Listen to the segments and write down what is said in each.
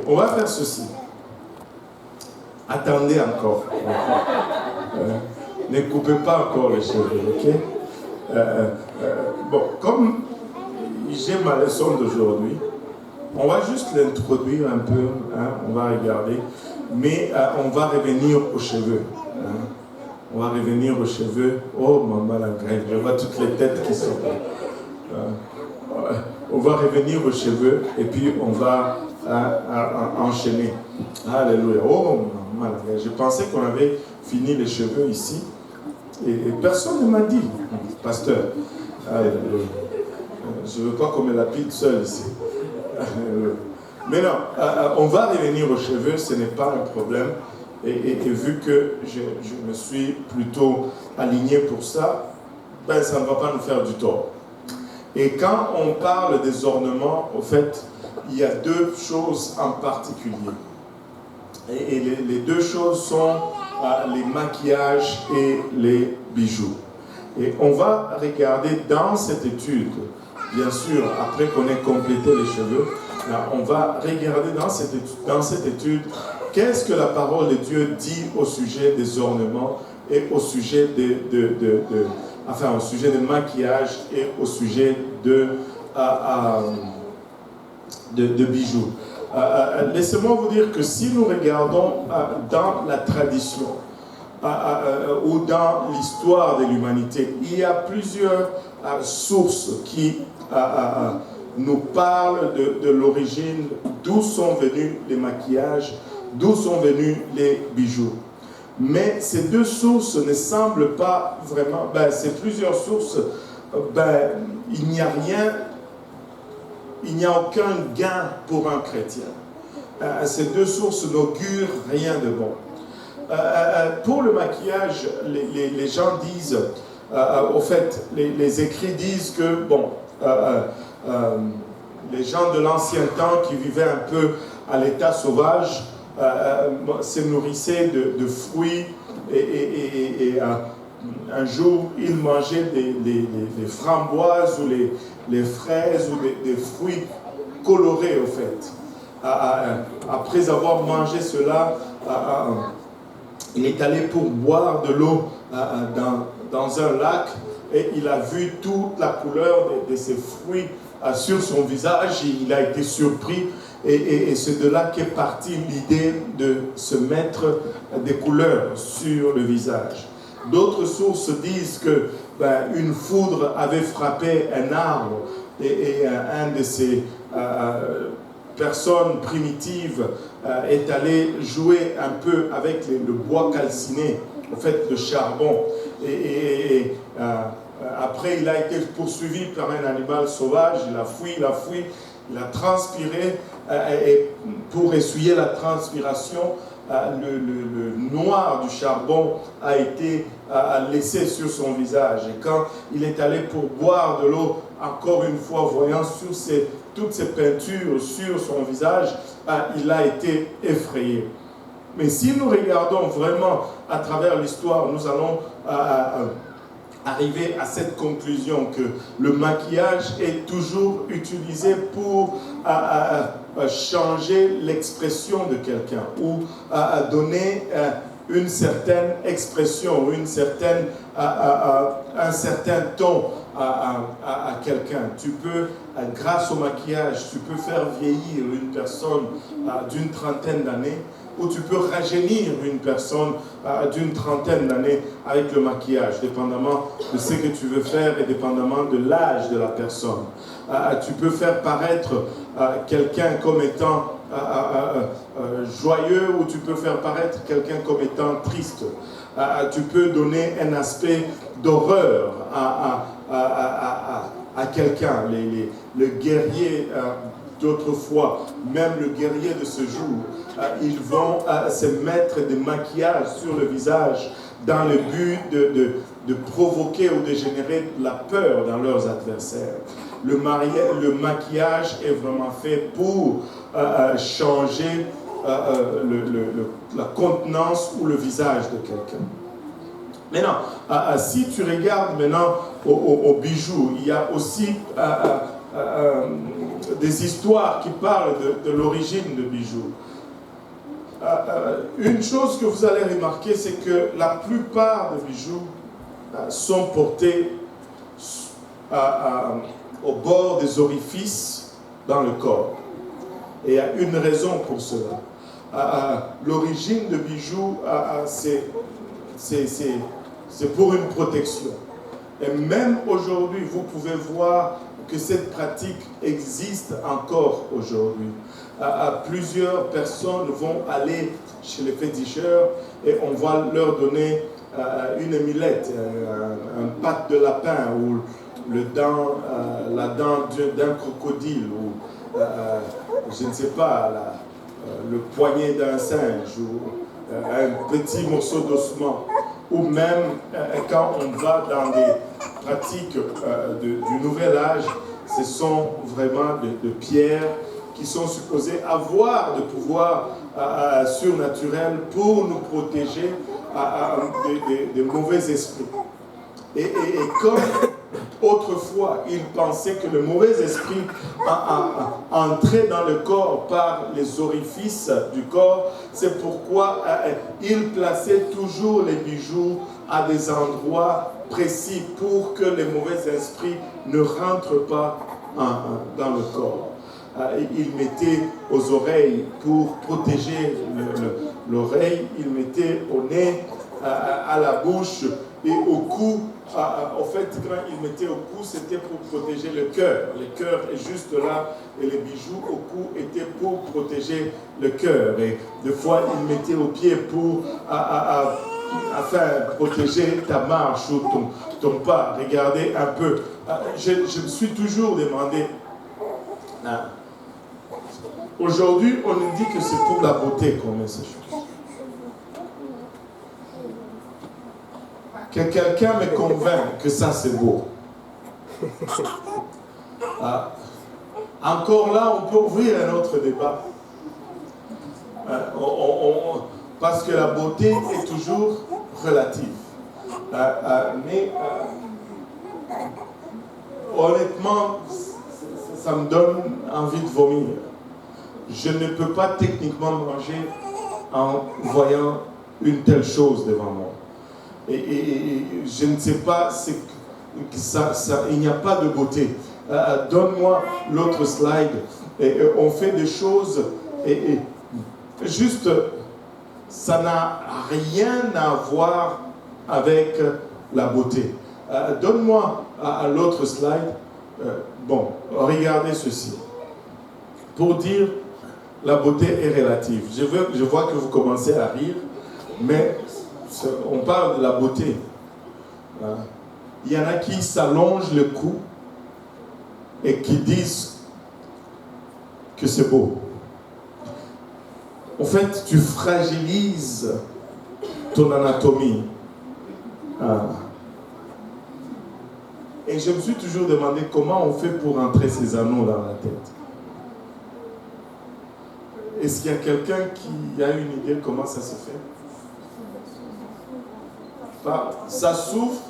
on va faire ceci. Attendez encore. Ne coupez pas encore les cheveux, ok? Bon, comme j'ai ma leçon d'aujourd'hui, on va juste l'introduire un peu, hein, on va regarder, mais on va revenir aux cheveux. Hein. On va revenir aux cheveux. Oh, maman la grève, je vois toutes les têtes qui sont là. On va revenir aux cheveux et puis on va enchaîner. Alléluia. Oh, maman la grève. Je pensais qu'on avait fini les cheveux ici et personne ne m'a dit, pasteur. Alléluia. Je ne veux pas qu'on me lapide seul ici. Mais non, on va revenir aux cheveux, ce n'est pas un problème. Et vu que je me suis plutôt aligné pour ça, ben, ça ne va pas nous faire du tort. Et quand on parle des ornements, au fait, il y a deux choses en particulier. Et les deux choses sont les maquillages et les bijoux. Et on va regarder dans cette étude, bien sûr, après qu'on ait complété les cheveux, on va regarder dans cette étude qu'est-ce que la parole de Dieu dit au sujet des ornements et au sujet au sujet des maquillages et au sujet de bijoux. Laissez-moi vous dire que si nous regardons dans la tradition ou dans l'histoire de l'humanité, il y a plusieurs sources qui nous parlent de l'origine, d'où sont venus les maquillages, d'où sont venus les bijoux. Mais ces deux sources ne semblent pas vraiment, ces plusieurs sources, il n'y a rien, il n'y a aucun gain pour un chrétien. Ces deux sources n'augurent rien de bon. Pour le maquillage, les gens disent, au fait, les écrits disent que, les gens de l'ancien temps qui vivaient un peu à l'état sauvage se nourrissaient de fruits et un jour ils mangeaient des framboises ou les fraises ou des fruits colorés au fait. Après avoir mangé cela, il est allé pour boire de l'eau dans un lac et il a vu toute la couleur de ces fruits sur son visage et il a été surpris et c'est de là qu'est partie l'idée de se mettre des couleurs sur le visage. D'autres sources disent que une foudre avait frappé un arbre et un de ces personnes primitives est allé jouer un peu avec le bois calciné, en fait le charbon après, il a été poursuivi par un animal sauvage, il a fui, il a transpiré, et pour essuyer la transpiration, le noir du charbon a été laissé sur son visage. Et quand il est allé pour boire de l'eau, encore une fois, voyant toutes ces peintures sur son visage, il a été effrayé. Mais si nous regardons vraiment à travers l'histoire, nous allons arriver à cette conclusion que le maquillage est toujours utilisé pour changer l'expression de quelqu'un ou donner une certaine expression ou un certain ton à quelqu'un. Tu peux, grâce au maquillage, tu peux faire vieillir une personne d'une trentaine d'années ou tu peux rajeunir une personne d'une trentaine d'années avec le maquillage, dépendamment de ce que tu veux faire et dépendamment de l'âge de la personne. Tu peux faire paraître quelqu'un comme étant joyeux ou tu peux faire paraître quelqu'un comme étant triste. Tu peux donner un aspect d'horreur à quelqu'un. Le guerrier d'autrefois, même le guerrier de ce jour, ils vont se mettre des maquillages sur le visage dans le but de provoquer ou de générer de la peur dans leurs adversaires. Le maquillage est vraiment fait pour changer la contenance ou le visage de quelqu'un. Maintenant, si tu regardes maintenant aux bijoux, il y a aussi des histoires qui parlent de l'origine de bijoux. Une chose que vous allez remarquer, c'est que la plupart des bijoux sont portés au bord des orifices dans le corps. Et il y a une raison pour cela. L'origine de bijoux, c'est pour une protection. Et même aujourd'hui, vous pouvez voir que cette pratique existe encore aujourd'hui. Plusieurs personnes vont aller chez les féticheurs et on va leur donner une émilette, un patte de lapin ou la dent d'un crocodile ou je ne sais pas, le poignet d'un singe ou un petit morceau d'ossement. Ou même quand on va dans des pratiques du nouvel âge, ce sont vraiment de pierres qui sont supposées avoir des pouvoirs surnaturels pour nous protéger des mauvais esprits. Et comme autrefois, ils pensaient que le mauvais esprit entrait dans le corps par les orifices du corps, c'est pourquoi ils plaçaient toujours les bijoux à des endroits précis pour que les mauvais esprits ne rentrent pas dans le corps. Ils mettaient aux oreilles pour protéger l'oreille, ils mettaient au nez, à la bouche et au cou. En fait, quand ils mettaient au cou, c'était pour protéger le cœur. Le cœur est juste là et les bijoux au cou étaient pour protéger le cœur. Et des fois, ils mettaient au pied pour afin protéger ta marche ou ton pas. Regardez un peu. Je me suis toujours demandé. Aujourd'hui, on nous dit que c'est pour la beauté qu'on met ces choses. Que quelqu'un me convainc que ça c'est beau. Encore là, on peut ouvrir un autre débat. Parce que la beauté est toujours relative. Mais honnêtement, ça me donne envie de vomir. Je ne peux pas techniquement manger en voyant une telle chose devant moi. Et je ne sais pas, il n'y a pas de beauté. Donne-moi l'autre slide. On fait des choses et juste, ça n'a rien à voir avec la beauté. Donne-moi l'autre slide. Bon, regardez ceci. Pour dire la beauté est relative. Je vois que vous commencez à rire, mais on parle de la beauté. Il y en a qui s'allongent le cou et qui disent que c'est beau. En fait, tu fragilises ton anatomie. Et je me suis toujours demandé comment on fait pour entrer ces anneaux dans la tête. Est-ce qu'il y a quelqu'un qui a une idée de comment ça se fait? Ça souffle,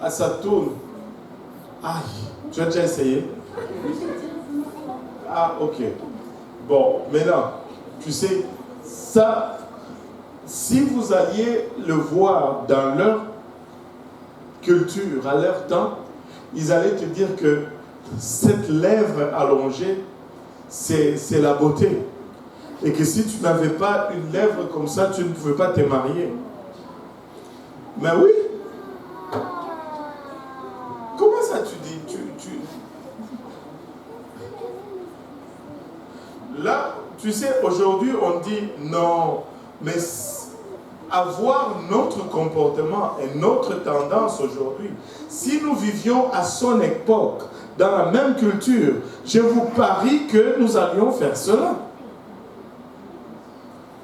ça tourne. Aïe, tu as déjà essayé? Ah, ok. Bon, maintenant, tu sais, ça, si vous alliez le voir dans leur culture, à leur temps, ils allaient te dire que cette lèvre allongée, c'est la beauté. Et que si tu n'avais pas une lèvre comme ça, tu ne pouvais pas te marier. Mais oui. Comment ça tu dis? Là, tu sais, aujourd'hui, on dit non, mais avoir notre comportement et notre tendance aujourd'hui, si nous vivions à son époque, dans la même culture, je vous parie que nous allions faire cela.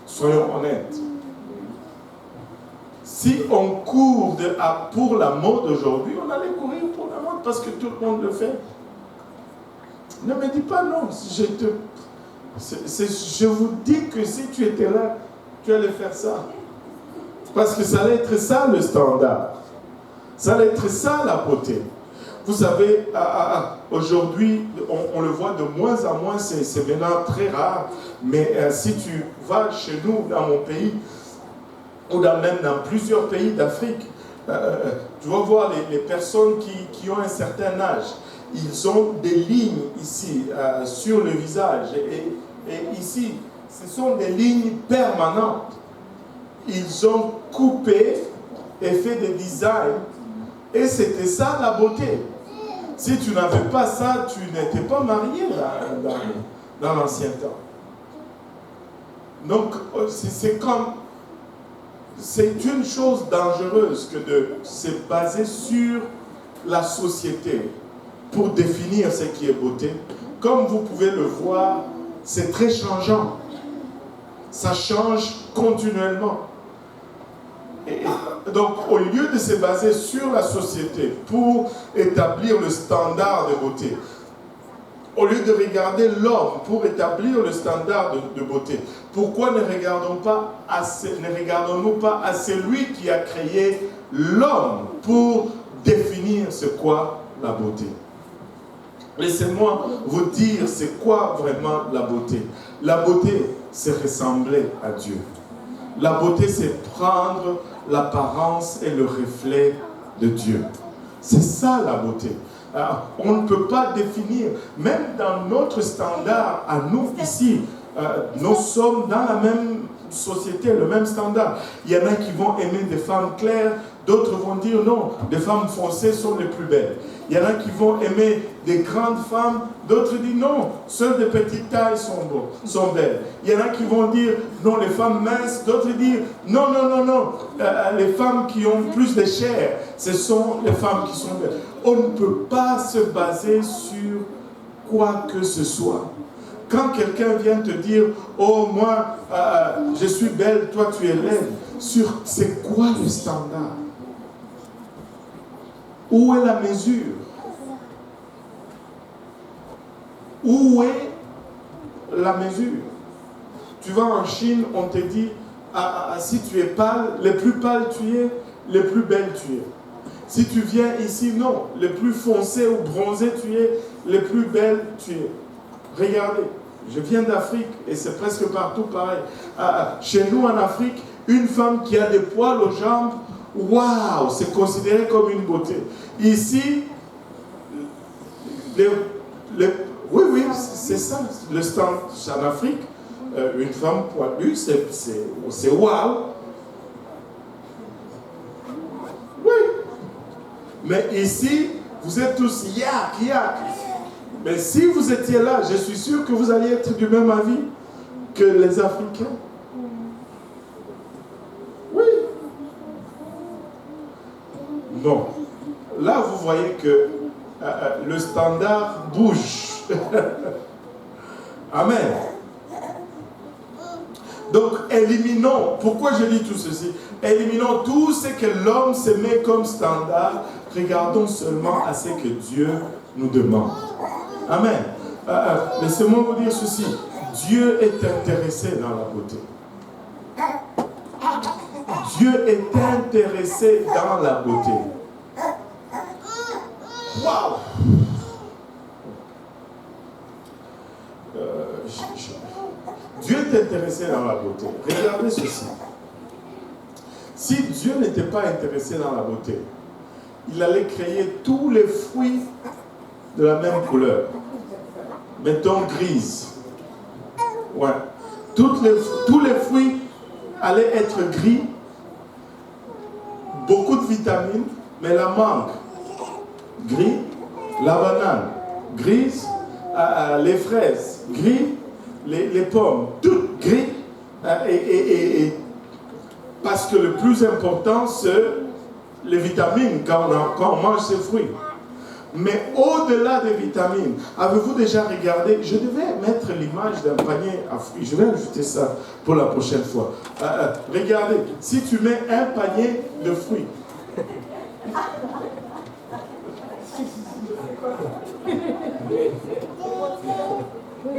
Soyons honnêtes. Si on court pour la mode aujourd'hui, on allait courir pour la mode parce que tout le monde le fait. Ne me dis pas non. Je vous dis que si tu étais là, tu allais faire ça. Parce que ça allait être ça le standard. Ça allait être ça la beauté. Vous savez, aujourd'hui, on le voit de moins en moins, c'est maintenant très rare, mais si tu vas chez nous, dans mon pays, ou même dans plusieurs pays d'Afrique, tu vas voir les personnes qui ont un certain âge. Ils ont des lignes ici, sur le visage. Et ici, ce sont des lignes permanentes. Ils ont coupé et fait des designs. Et c'était ça la beauté. Si tu n'avais pas ça, tu n'étais pas marié dans l'ancien temps. Donc, c'est une chose dangereuse que de se baser sur la société pour définir ce qui est beauté. Comme vous pouvez le voir, c'est très changeant. Ça change continuellement. Et donc, au lieu de se baser sur la société pour établir le standard de beauté, au lieu de regarder l'homme pour établir le standard de beauté, pourquoi ne regardons-nous pas à celui qui a créé l'homme pour définir ce qu'est la beauté? Laissez-moi vous dire c'est quoi vraiment la beauté. La beauté, c'est ressembler à Dieu. La beauté, c'est prendre l'apparence et le reflet de Dieu. C'est ça la beauté. Alors, on ne peut pas définir, même dans notre standard, à nous ici, nous sommes dans la même société, le même standard. Il y en a qui vont aimer des femmes claires, d'autres vont dire non, les femmes foncées sont les plus belles. Il y en a qui vont aimer des grandes femmes, d'autres disent non, seules des petites tailles sont belles. Il y en a qui vont dire non, les femmes minces, d'autres disent non, les femmes qui ont plus de chair, ce sont les femmes qui sont belles. On ne peut pas se baser sur quoi que ce soit. Quand quelqu'un vient te dire oh moi je suis belle, toi tu es laide, c'est quoi le standard? Où est la mesure? Où est la mesure? Tu vas en Chine, on te dit si tu es pâle, le plus pâle tu es, le plus belle tu es. Si tu viens ici, non, le plus foncé ou bronzé tu es, le plus belle tu es. Regardez, je viens d'Afrique et c'est presque partout pareil. Chez nous en Afrique, une femme qui a des poils aux jambes, waouh, c'est considéré comme une beauté. Ici, oui, c'est ça, le stand en Afrique. Une femme poilue, c'est waouh. Oui. Mais ici, vous êtes tous yak. Mais si vous étiez là, je suis sûr que vous alliez être du même avis que les Africains. Oui. Non. Là, vous voyez que le standard bouge. Amen. Donc, éliminons, pourquoi je dis tout ceci? Éliminons tout ce que l'homme se met comme standard. Regardons seulement à ce que Dieu nous demande. Amen. Laissez-moi vous dire ceci. Dieu est intéressé dans la beauté. Dieu est intéressé dans la beauté. Waouh! Dieu est intéressé dans la beauté. Regardez ceci. Si Dieu n'était pas intéressé dans la beauté, il allait créer tous les fruits de la même couleur. Mettons grise. Ouais. Tous les fruits allaient être gris. Beaucoup de vitamines, mais la mangue, gris. La banane, grise. Les fraises, gris. Les pommes, toutes gris. Parce que le plus important, c'est les vitamines quand on mange ces fruits. Mais au-delà des vitamines, avez-vous déjà regardé? Je devais mettre l'image d'un panier à fruits. Je vais ajouter ça pour la prochaine fois. Regardez, si tu mets un panier de fruits,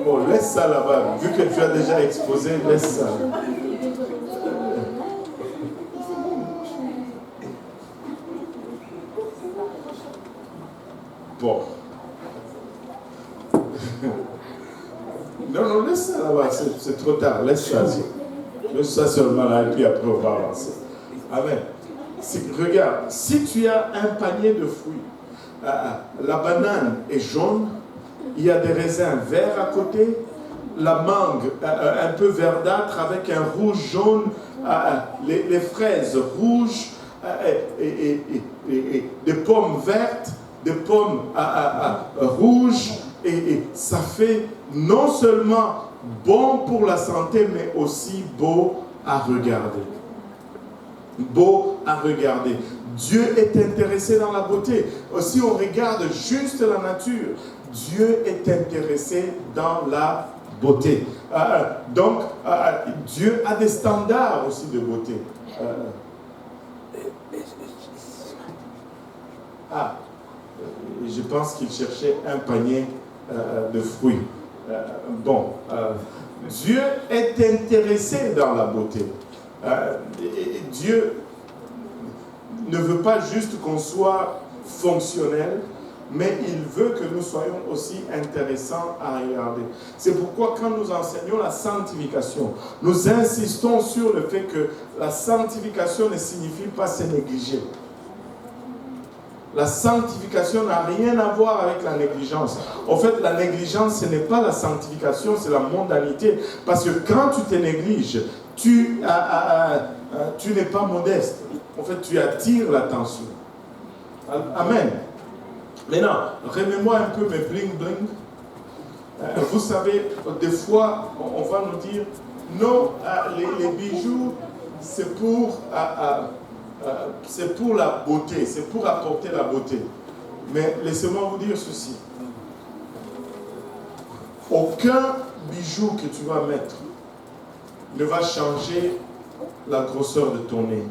bon, laisse ça là-bas. Vu que tu as déjà exposé, laisse ça. Bon. Non, laisse ça là-bas, c'est trop tard, laisse ça. Laisse ça seulement là, et puis après on va avancer. Amen. Regarde, si tu as un panier de fruits, la banane est jaune, il y a des raisins verts à côté, la mangue un peu verdâtre avec un rouge jaune, les fraises rouges, et des pommes vertes, des pommes rouges, et ça fait non seulement bon pour la santé, mais aussi beau à regarder. Beau à regarder. Dieu est intéressé dans la beauté. Si on regarde juste la nature, Dieu est intéressé dans la beauté. Donc, Dieu a des standards aussi de beauté. Je pense qu'il cherchait un panier de fruits. Dieu est intéressé dans la beauté. Dieu ne veut pas juste qu'on soit fonctionnel, mais il veut que nous soyons aussi intéressants à regarder. C'est pourquoi quand nous enseignons la sanctification, nous insistons sur le fait que la sanctification ne signifie pas se négliger. La sanctification n'a rien à voir avec la négligence. En fait, la négligence, ce n'est pas la sanctification, c'est la mondanité. Parce que quand tu te négliges, tu n'es pas modeste. En fait, tu attires l'attention. Amen. Maintenant, remets-moi un peu mes bling-bling. Vous savez, des fois, on va nous dire, non, les bijoux, c'est pour la beauté, c'est pour apporter la beauté. Mais laissez-moi vous dire ceci. Aucun bijou que tu vas mettre ne va changer la grosseur de ton nez,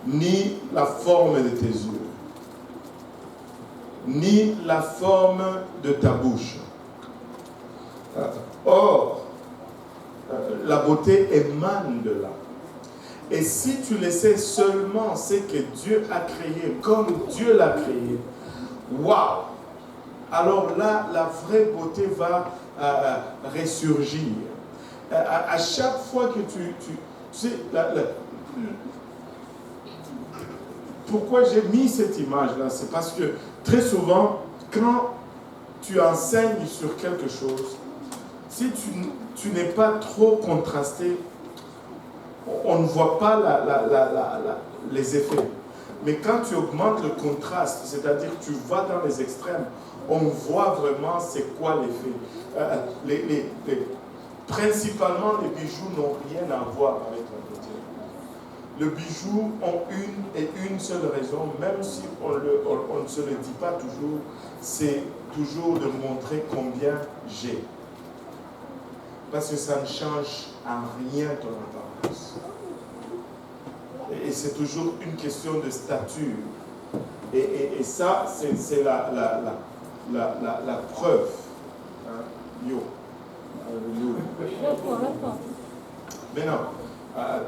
ni la forme de tes yeux, ni la forme de ta bouche. Or, la beauté émane de là. Et si tu laissais seulement ce que Dieu a créé comme Dieu l'a créé, waouh! Alors là, la vraie beauté va ressurgir. À chaque fois que tu sais, pourquoi j'ai mis cette image-là, c'est parce que très souvent, quand tu enseignes sur quelque chose, si tu n'es pas trop contrasté, on ne voit pas les effets. Mais quand tu augmentes le contraste, c'est-à-dire que tu vas dans les extrêmes, on voit vraiment c'est quoi l'effet. Principalement, les bijoux n'ont rien à voir avec la beauté. Les bijoux ont une seule raison, même si on ne se le dit pas toujours, c'est toujours de montrer combien j'ai. Parce que ça ne change en rien ton apparence. Et c'est toujours une question de stature. Et ça, c'est la preuve. Hein? Maintenant,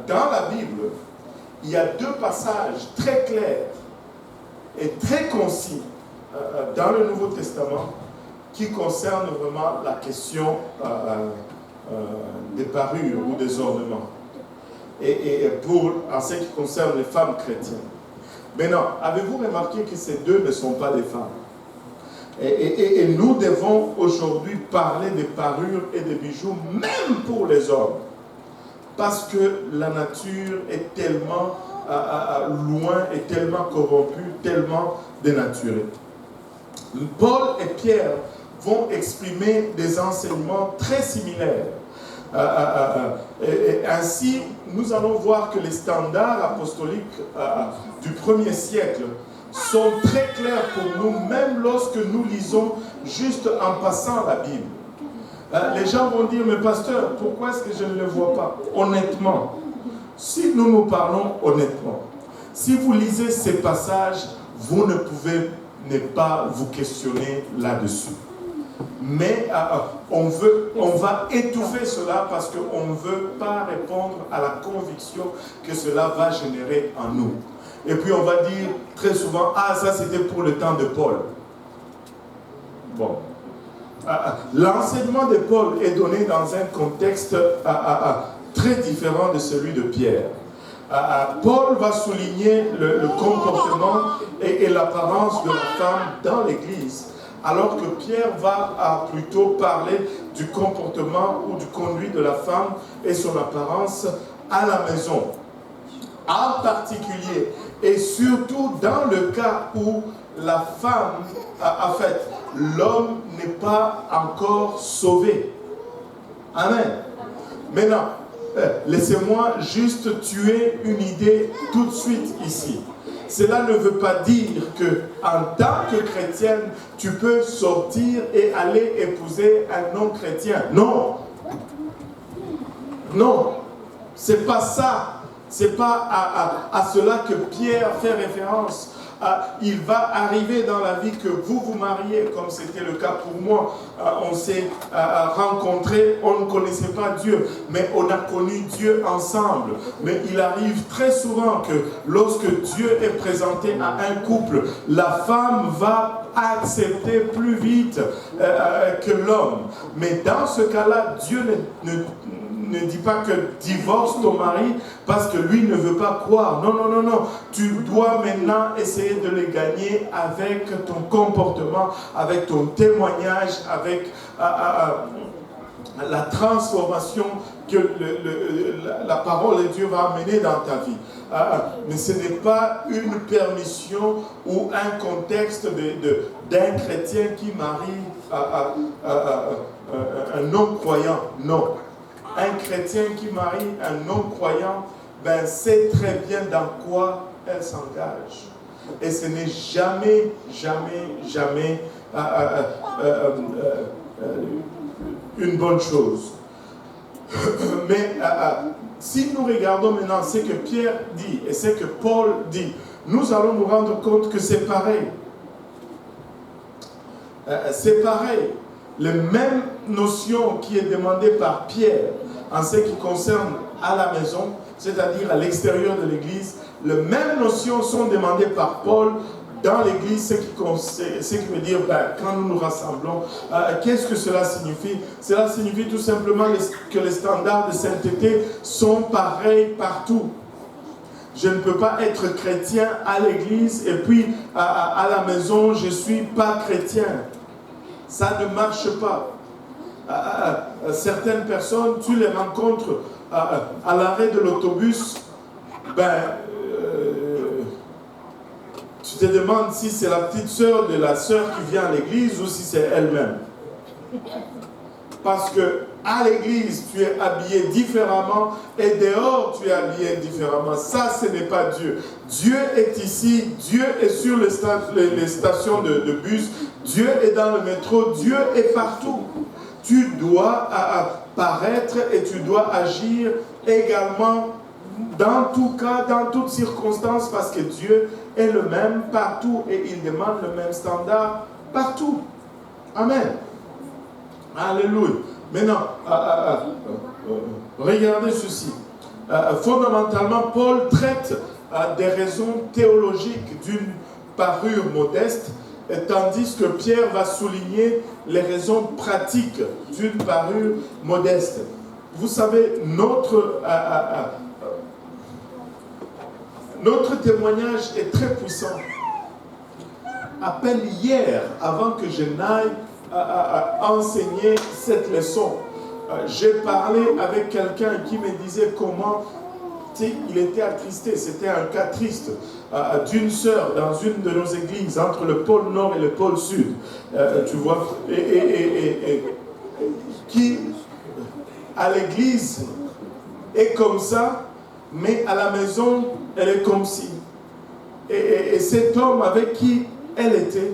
dans la Bible, il y a deux passages très clairs et très concis dans le Nouveau Testament qui concernent vraiment la question des parures ou des ornements. Et en ce qui concerne les femmes chrétiennes. Maintenant, avez-vous remarqué que ces deux ne sont pas des femmes? Et nous devons aujourd'hui parler des parures et des bijoux, même pour les hommes. Parce que la nature est tellement loin et tellement corrompue, tellement dénaturée. Paul et Pierre vont exprimer des enseignements très similaires. Et ainsi, nous allons voir que les standards apostoliques du 1er siècle sont très clairs pour nous, même lorsque nous lisons juste en passant la Bible. Les gens vont dire, mais pasteur, pourquoi est-ce que je ne le vois pas? Honnêtement, si nous parlons honnêtement, si vous lisez ces passages, vous ne pouvez ne pas vous questionner là-dessus. Mais on va étouffer cela parce qu'on ne veut pas répondre à la conviction que cela va générer en nous. Et puis on va dire très souvent, ah ça c'était pour le temps de Paul. Bon. L'enseignement de Paul est donné dans un contexte très différent de celui de Pierre. Paul va souligner le comportement et l'apparence de la femme dans l'Église, alors que Pierre va plutôt parler du comportement ou du conduit de la femme et son apparence à la maison. En particulier, et surtout dans le cas où la femme, en fait, l'homme n'est pas encore sauvé. Amen. Maintenant, laissez-moi juste tuer une idée tout de suite ici. Cela ne veut pas dire que, en tant que chrétienne, tu peux sortir et aller épouser un non-chrétien. Non. Non. C'est pas ça. C'est pas à cela que Pierre fait référence. Il va arriver dans la vie que vous vous mariez, comme c'était le cas pour moi. On s'est rencontrés, on ne connaissait pas Dieu, mais on a connu Dieu ensemble. Mais il arrive très souvent que lorsque Dieu est présenté à un couple, la femme va accepter plus vite que l'homme. Mais dans ce cas-là, Dieu ne dit pas que divorce ton mari parce que lui ne veut pas croire. Non, non, non, non. Tu dois maintenant essayer de les gagner avec ton comportement, avec ton témoignage, avec la transformation que la parole de Dieu va amener dans ta vie. Mais ce n'est pas une permission ou un contexte d'un chrétien qui marie un non-croyant. Non. Un chrétien qui marie un non-croyant, ben, sait très bien dans quoi elle s'engage. Et ce n'est jamais, jamais, jamais une bonne chose. Mais si nous regardons maintenant ce que Pierre dit et ce que Paul dit, nous allons nous rendre compte que c'est pareil. C'est pareil. Les mêmes notions qui est demandée par Pierre en ce qui concerne à la maison, c'est-à-dire à l'extérieur de l'église, les mêmes notions sont demandées par Paul dans l'église, ce qui veut dire quand nous nous rassemblons. Qu'est-ce que cela signifie? Cela signifie tout simplement que les standards de sainteté sont pareils partout. Je ne peux pas être chrétien à l'église et puis à la maison, je ne suis pas chrétien. Ça ne marche pas. Certaines personnes, tu les rencontres à l'arrêt de l'autobus, tu te demandes si c'est la petite sœur de la sœur qui vient à l'église ou si c'est elle-même. Parce que à l'église, tu es habillé différemment et dehors, tu es habillé différemment. Ça, ce n'est pas Dieu. Dieu est ici, Dieu est sur les stations de bus, Dieu est dans le métro, Dieu est partout. Tu dois paraître et tu dois agir également dans tout cas, dans toutes circonstances, parce que Dieu est le même partout et il demande le même standard partout. Amen. Alléluia. Maintenant, regardez ceci. Fondamentalement, Paul traite des raisons théologiques d'une parure modeste, tandis que Pierre va souligner les raisons pratiques d'une parure modeste. Vous savez, notre témoignage est très puissant. À peine hier, avant que je n'aille enseigner cette leçon, j'ai parlé avec quelqu'un qui me disait comment il était attristé. C'était un cas triste d'une sœur dans une de nos églises entre le pôle nord et le pôle sud, tu vois, et qui à l'église est comme ça, mais à la maison elle est comme si. Et cet homme avec qui elle était,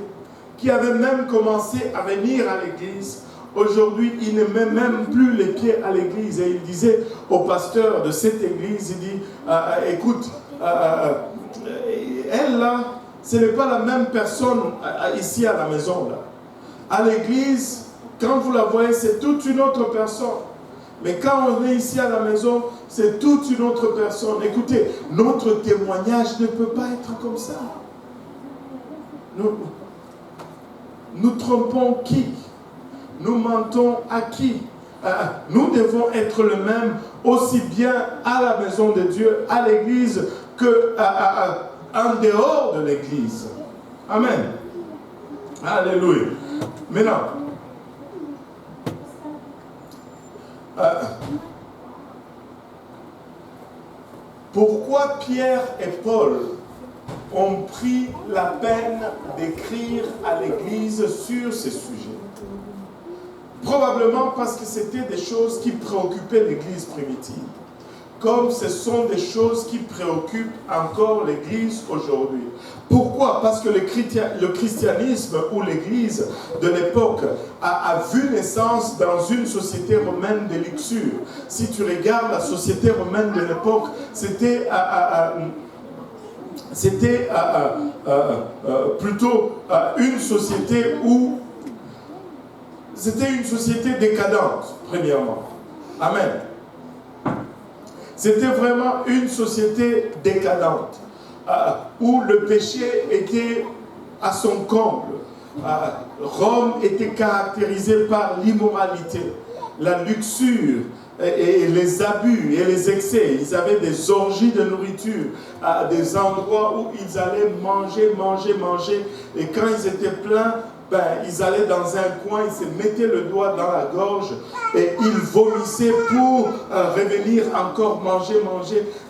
qui avait même commencé à venir à l'église, aujourd'hui, il ne met même plus les pieds à l'église. Et il disait au pasteur de cette église, il dit, écoute, elle là, ce n'est pas la même personne ici à la maison. Là. À l'église, quand vous la voyez, c'est toute une autre personne. Mais quand on est ici à la maison, c'est toute une autre personne. Écoutez, notre témoignage ne peut pas être comme ça. nous trompons qui? Nous mentons à qui? Nous devons être le même aussi bien à la maison de Dieu, à l'église, qu'en dehors de l'église. Amen. Alléluia. Maintenant, pourquoi Pierre et Paul ont pris la peine d'écrire à l'église sur ces sujets? Probablement parce que c'était des choses qui préoccupaient l'église primitive. Comme ce sont des choses qui préoccupent encore l'église aujourd'hui. Pourquoi? Parce que le christianisme ou l'église de l'époque a vu naissance dans une société romaine de luxure. Si tu regardes la société romaine de l'époque, c'était plutôt une société où c'était une société décadente, premièrement. Amen. C'était vraiment une société décadente, où le péché était à son comble. Rome était caractérisée par l'immoralité, la luxure, et les abus et les excès. Ils avaient des orgies de nourriture, des endroits où ils allaient manger. Et quand ils étaient pleins, ils allaient dans un coin, ils se mettaient le doigt dans la gorge et ils vomissaient pour revenir encore manger,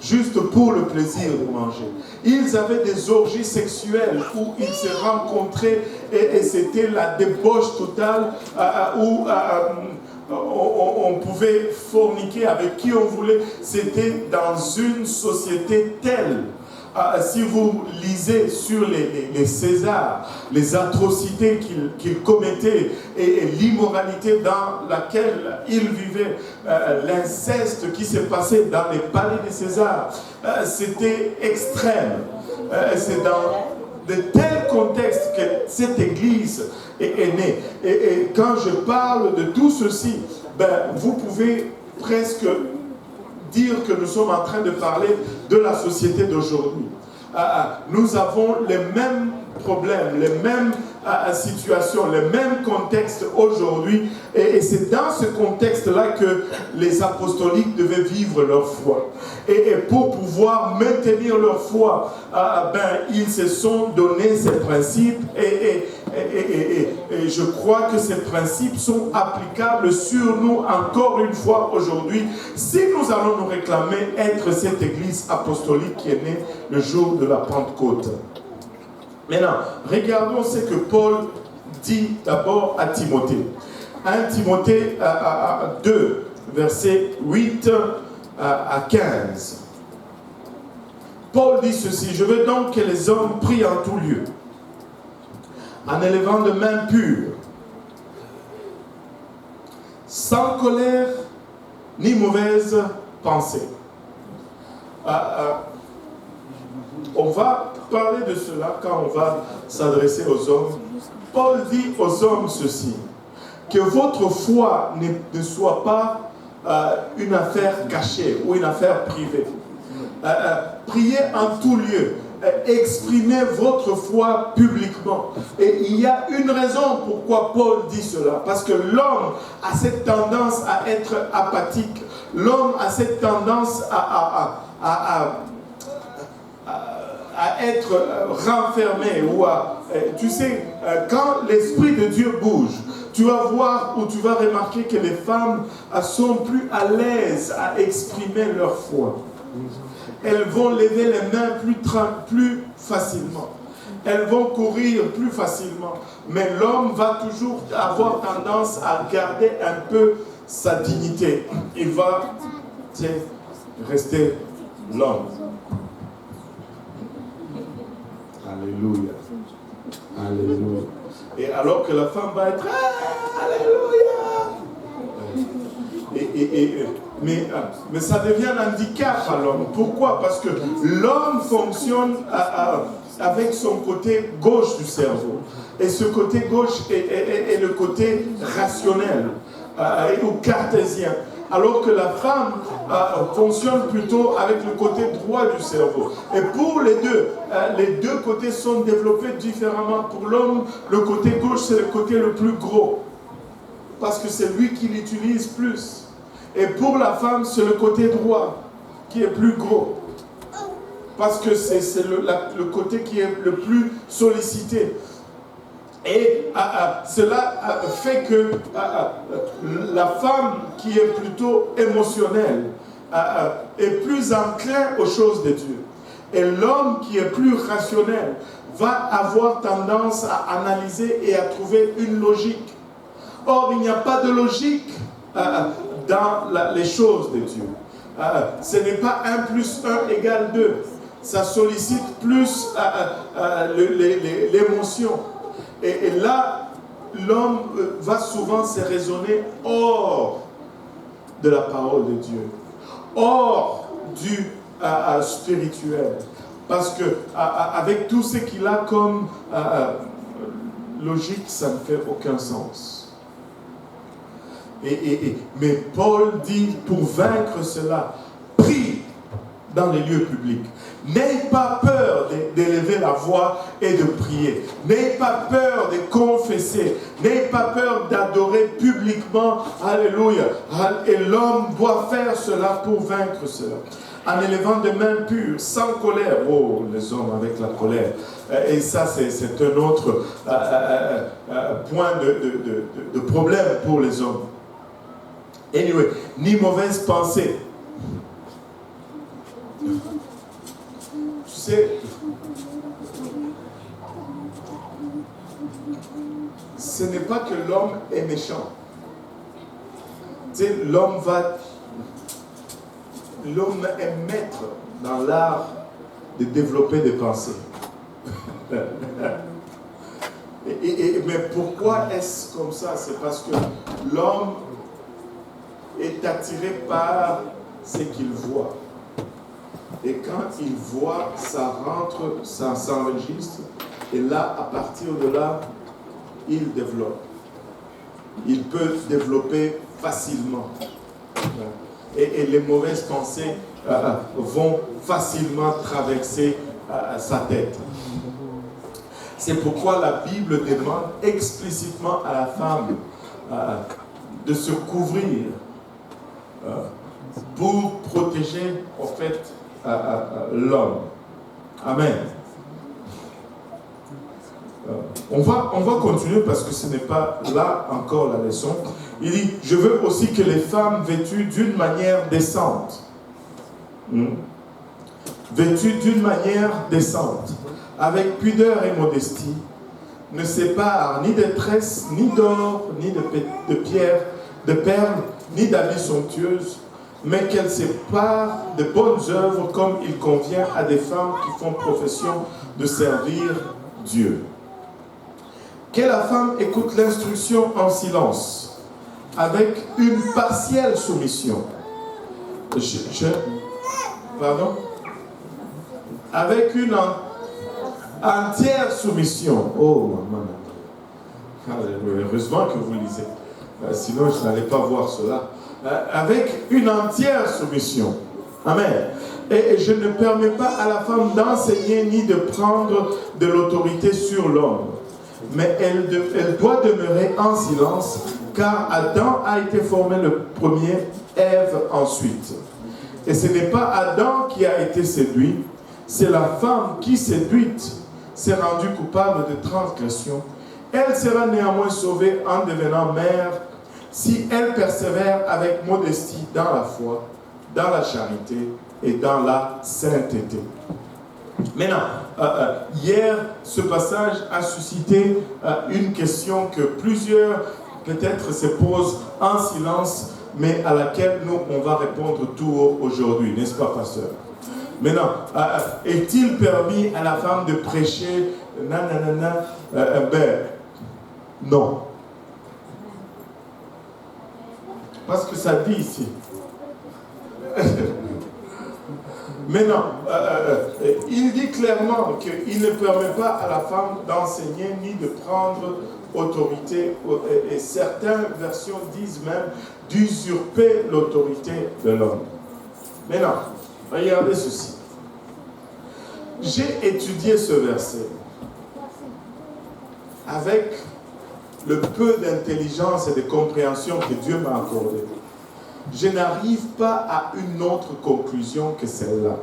juste pour le plaisir de manger. Ils avaient des orgies sexuelles où ils se rencontraient et c'était la débauche totale où on pouvait forniquer avec qui on voulait. C'était dans une société telle. Si vous lisez sur les Césars, les atrocités qu'ils commettaient et l'immoralité dans laquelle ils vivaient, l'inceste qui s'est passé dans les palais de César, c'était extrême. C'est dans de tels contextes que cette église est née. Et quand je parle de tout ceci, vous pouvez presque dire que nous sommes en train de parler de la société d'aujourd'hui. Nous avons les mêmes problèmes, les mêmes situations, les mêmes contextes aujourd'hui. Et c'est dans ce contexte-là que les apostoliques devaient vivre leur foi. Et pour pouvoir maintenir leur foi, ils se sont donné ces principes. Et je crois que ces principes sont applicables sur nous encore une fois aujourd'hui, si nous allons nous réclamer être cette église apostolique qui est née le jour de la Pentecôte. Maintenant, regardons ce que Paul dit d'abord à Timothée. 1 Timothée 2, versets 8 à 15. Paul dit ceci: « Je veux donc que les hommes prient en tout lieu, en élevant de mains pures, sans colère ni mauvaise pensée. » On va parler de cela quand on va s'adresser aux hommes. Paul dit aux hommes ceci: que votre foi ne soit pas une affaire cachée ou une affaire privée. Priez en tout lieu. Exprimez votre foi publiquement. Et il y a une raison pourquoi Paul dit cela. Parce que l'homme a cette tendance à être apathique. L'homme a cette tendance à être renfermé. Tu sais, quand l'Esprit de Dieu bouge, tu vas voir ou tu vas remarquer que les femmes sont plus à l'aise à exprimer leur foi. Elles vont lever les mains plus facilement. Elles vont courir plus facilement. Mais l'homme va toujours avoir tendance à garder un peu sa dignité. Il va rester l'homme. Alléluia. Alléluia. Et alors que la femme va être Alléluia. Mais ça devient un handicap à l'homme. Pourquoi? Parce que l'homme fonctionne avec son côté gauche du cerveau. Et ce côté gauche est le côté rationnel ou cartésien. alors que la femme fonctionne plutôt avec le côté droit du cerveau. Et pour les deux côtés sont développés différemment. Pour l'homme, le côté gauche, c'est le côté le plus gros, parce que c'est lui qui l'utilise plus. Et pour la femme, c'est le côté droit qui est plus gros, parce que c'est le côté qui est le plus sollicité. Et cela fait que la femme qui est plutôt émotionnelle est plus enclin aux choses de Dieu. Et l'homme qui est plus rationnel va avoir tendance à analyser et à trouver une logique. Or, il n'y a pas de logique dans les choses de Dieu. Ce n'est pas 1 plus 1 égale 2. Ça sollicite plus l'émotion. Et là, l'homme va souvent se raisonner hors de la parole de Dieu, hors du spirituel. Parce que avec tout ce qu'il a comme logique, ça ne fait aucun sens. Mais Paul dit, pour vaincre cela, prie dans les lieux publics. N'ayez pas peur d'élever la voix et de prier. N'ayez pas peur de confesser. N'ayez pas peur d'adorer publiquement. Alléluia. Et l'homme doit faire cela pour vaincre cela. En élevant des mains pures, sans colère. Oh, les hommes avec la colère. Et ça, c'est un autre point de problème pour les hommes. Anyway, ni mauvaise pensée. Tu sais, ce n'est pas que l'homme est méchant. Tu sais, l'homme est maître dans l'art de développer des pensées. Mais pourquoi est-ce comme ça? C'est parce que l'homme est attiré par ce qu'il voit. Et quand il voit, ça rentre, ça s'enregistre. Et là, à partir de là, il développe. Il peut développer facilement. Et les mauvaises pensées vont facilement traverser sa tête. C'est pourquoi la Bible demande explicitement à la femme de se couvrir pour protéger, en fait, l'homme. Amen. On va continuer parce que ce n'est pas là encore la leçon. Il dit, je veux aussi que les femmes vêtues d'une manière décente, vêtues d'une manière décente, avec pudeur et modestie, ne séparent ni de tresses, ni d'or, ni de pierres, de perles, ni d'habits somptueuses, mais qu'elles séparent de bonnes œuvres comme il convient à des femmes qui font profession de servir Dieu. Que la femme écoute l'instruction en silence, avec une partielle soumission. Pardon? Avec une entière soumission. Oh, maman. Heureusement que vous lisez. Sinon, je n'allais pas voir cela. Avec une entière soumission. Amen. Et je ne permets pas à la femme d'enseigner ni de prendre de l'autorité sur l'homme. Mais elle doit demeurer en silence, car Adam a été formé le premier, Ève ensuite. Et ce n'est pas Adam qui a été séduit, c'est la femme qui, séduite, s'est rendue coupable de transgression. Elle sera néanmoins sauvée en devenant mère si elle persévère avec modestie dans la foi, dans la charité et dans la sainteté. Maintenant, hier, ce passage a suscité une question que plusieurs peut-être se posent en silence, mais à laquelle nous, on va répondre tout haut aujourd'hui, n'est-ce pas, pasteur? Maintenant, est-il permis à la femme de prêcher nanana? Non. Parce que ça dit ici. Maintenant, il dit clairement qu'il ne permet pas à la femme d'enseigner ni de prendre autorité, et certaines versions disent même d'usurper l'autorité de l'homme. Maintenant, regardez ceci. J'ai étudié ce verset avec le peu d'intelligence et de compréhension que Dieu m'a accordé. Je n'arrive pas à une autre conclusion que celle-là.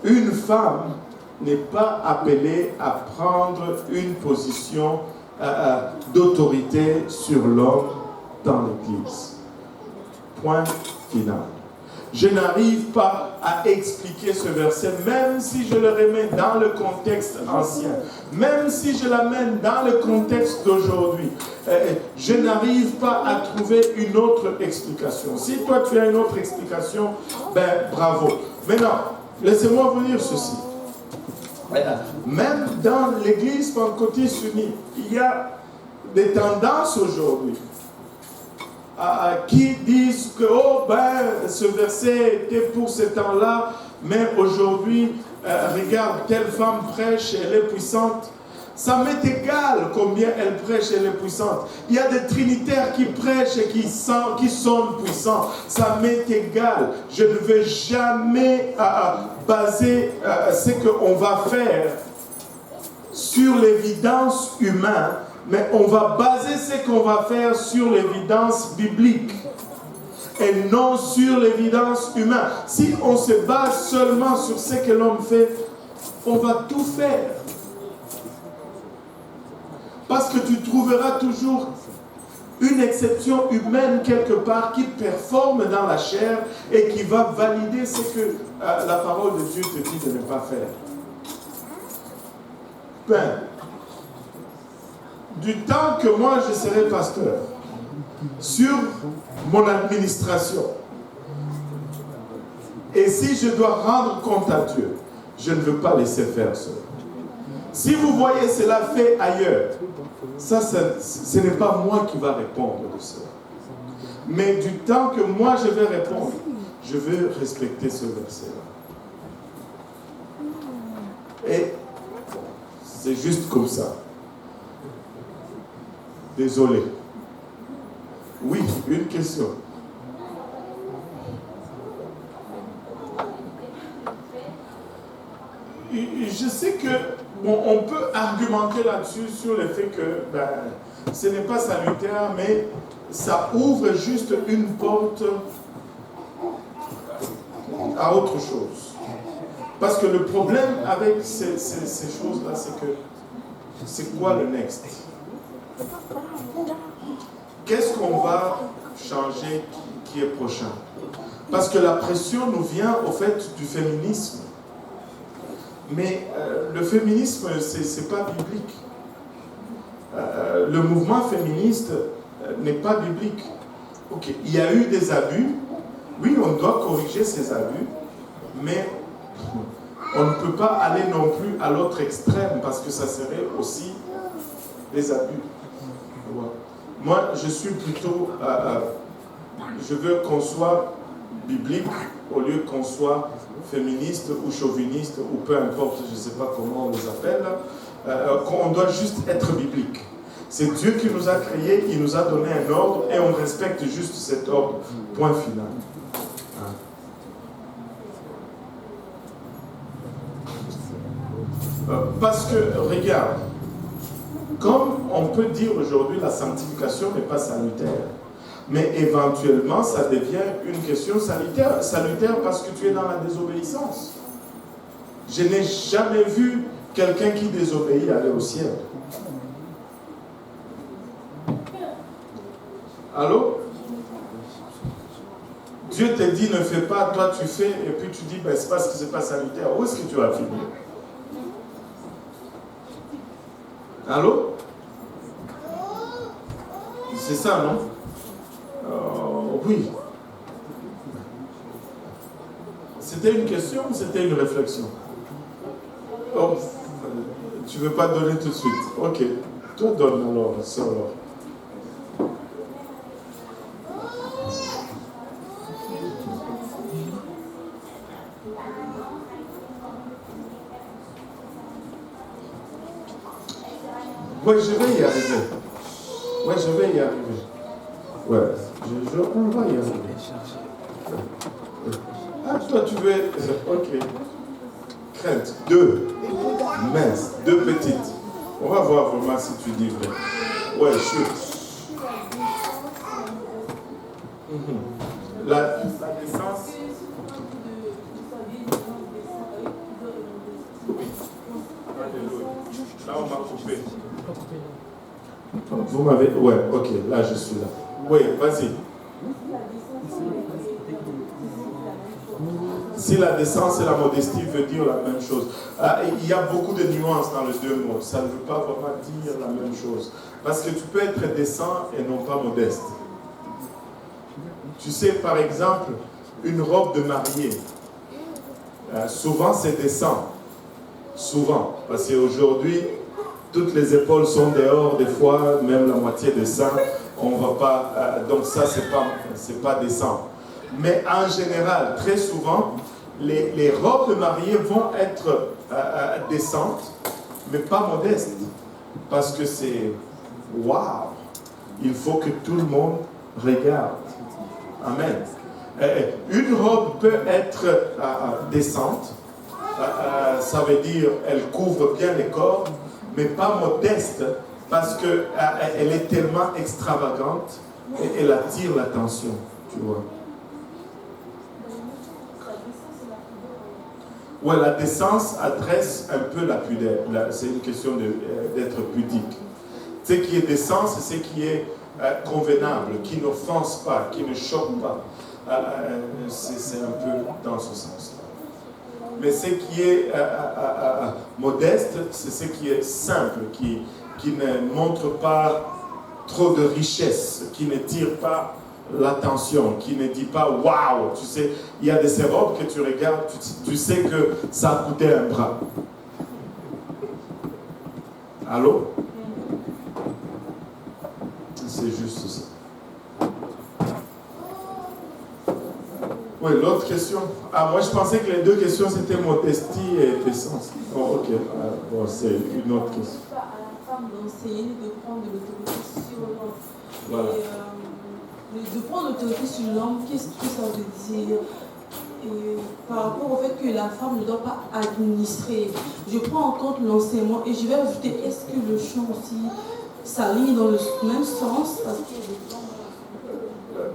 Une femme n'est pas appelée à prendre une position d'autorité sur l'homme dans l'Église. Point final. Je n'arrive pas à expliquer ce verset, même si je le remets dans le contexte ancien, même si je l'amène dans le contexte d'aujourd'hui. Je n'arrive pas à trouver une autre explication. Si toi tu as une autre explication, ben bravo. Maintenant, laissez-moi vous dire ceci. Même dans l'église pentecôtiste unie, il y a des tendances aujourd'hui qui disent que ce verset était pour ce temps-là, mais aujourd'hui, regarde, telle femme prêche, elle est puissante. Ça m'est égal combien elle prêche, elle est puissante. Il y a des trinitaires qui prêchent et qui sont puissants. Ça m'est égal. Je ne veux jamais baser ce qu'on va faire sur l'évidence humaine, mais on va baser ce qu'on va faire sur l'évidence biblique et non sur l'évidence humaine. Si on se base seulement sur ce que l'homme fait, on va tout faire. Parce que tu trouveras toujours une exception humaine quelque part qui performe dans la chair et qui va valider ce que la parole de Dieu te dit de ne pas faire. Ben, du temps que moi je serai pasteur, sur mon administration, et si je dois rendre compte à Dieu, je ne veux pas laisser faire ça. Si vous voyez cela fait ailleurs, ce n'est pas moi qui va répondre de cela. Mais du temps que moi je vais répondre, je veux respecter ce verset-là. Et c'est juste comme ça. Désolé. Oui, une question. Je sais que on peut argumenter là-dessus sur le fait que ce n'est pas salutaire, mais ça ouvre juste une porte à autre chose. Parce que le problème avec ces choses-là, c'est que c'est quoi le next? Qu'est-ce qu'on va changer qui est prochain? Parce que la pression nous vient au fait du féminisme. Mais le féminisme, ce n'est pas biblique. Le mouvement féministe n'est pas biblique. Ok, il y a eu des abus. Oui, on doit corriger ces abus. Mais on ne peut pas aller non plus à l'autre extrême parce que ça serait aussi des abus. Moi, je suis plutôt... je veux qu'on soit biblique au lieu qu'on soit féministe ou chauviniste ou peu importe, je ne sais pas comment on les appelle, qu'on doit juste être biblique. C'est Dieu qui nous a créés, il nous a donné un ordre et on respecte juste cet ordre. Point final. Parce que, regarde, comme on peut dire aujourd'hui, la sanctification n'est pas salutaire. Mais éventuellement, ça devient une question salutaire parce que tu es dans la désobéissance. Je n'ai jamais vu quelqu'un qui désobéit aller au ciel. Allô? Dieu te dit ne fais pas, toi tu fais, et puis tu dis c'est parce que c'est pas salutaire. Où est-ce que tu vas finir? Allô? C'est ça, non? Oui. C'était une question ou c'était une réflexion? Oh, tu ne veux pas donner tout de suite? Ok. Toi, donne alors, sœur. Oui, je vais y arriver. Oui, je vais y arriver. Ouais, on va y arriver. Ah, toi, tu veux... Ok. Crainte. 2. Mince. 2 petites. On va voir vraiment si tu dis vrai. Ouais, chute. La naissance... Là, on m'a coupé. Vous m'avez... Ouais, ok, là, je suis là. Oui, vas-y. Si la décence et la modestie veut dire la même chose. Il y a beaucoup de nuances dans les deux mots. Ça ne veut pas vraiment dire la même chose. Parce que tu peux être décent et non pas modeste. Tu sais, par exemple, une robe de mariée, souvent c'est décent. Souvent. Parce qu'aujourd'hui, toutes les épaules sont dehors, des fois, même la moitié des seins. On ne va pas... donc ça, c'est pas décent. Mais en général, très souvent, les robes de mariée vont être décentes, mais pas modestes. Parce que c'est waouh! Il faut que tout le monde regarde. Amen. Une robe peut être décente. Ça veut dire elle couvre bien les corps, mais pas modeste, parce qu'elle est tellement extravagante et elle attire l'attention. Tu vois. Ouais, la décence adresse un peu la pudeur. C'est une question d'être pudique. Ce qui est décent, c'est ce qui est convenable, qui n'offense pas, qui ne choque pas. C'est un peu dans ce sens-là. Mais ce qui est modeste, c'est ce qui est simple, qui ne montre pas trop de richesse, qui ne tire pas l'attention, qui ne dit pas waouh. Tu sais, il y a de ces robes que tu regardes, tu sais que ça a coûté un bras. Allô? C'est juste ça. Oui, l'autre question. Ah, moi je pensais que les deux questions c'était modestie et décence. Oh, ok. Bon, c'est une autre question. À la femme d'enseigner de prendre de l'autorité sur l'homme. Voilà. De prendre l'autorité sur l'homme, qu'est-ce que ça veut dire? Et par rapport au fait que la femme ne doit pas administrer, je prends en compte l'enseignement et je vais ajouter, est-ce que le chant aussi s'aligne dans le même sens? Parce que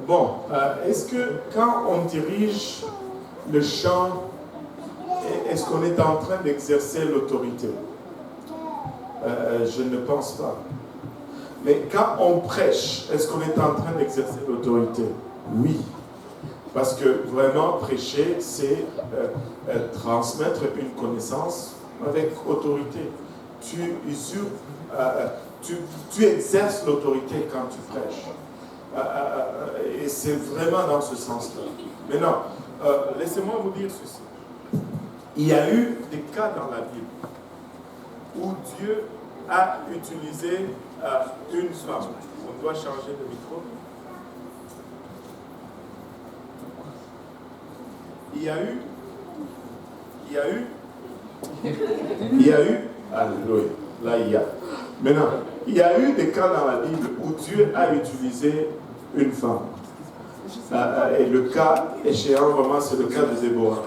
bon, est-ce que quand on dirige le chant, est-ce qu'on est en train d'exercer l'autorité? Je ne pense pas. Mais quand on prêche, est-ce qu'on est en train d'exercer l'autorité? Oui. Parce que vraiment, prêcher, c'est transmettre une connaissance avec autorité. Tu exerces l'autorité quand tu prêches. Et c'est vraiment dans ce sens-là. Maintenant, laissez-moi vous dire ceci. Il y a eu des cas dans la Bible où Dieu a utilisé une femme. On doit changer de micro. Il y a eu, alléluia, là il y a. Maintenant, il y a eu des cas dans la Bible où Dieu a utilisé une femme. Et le cas échéant, vraiment, c'est le cas de Déborah.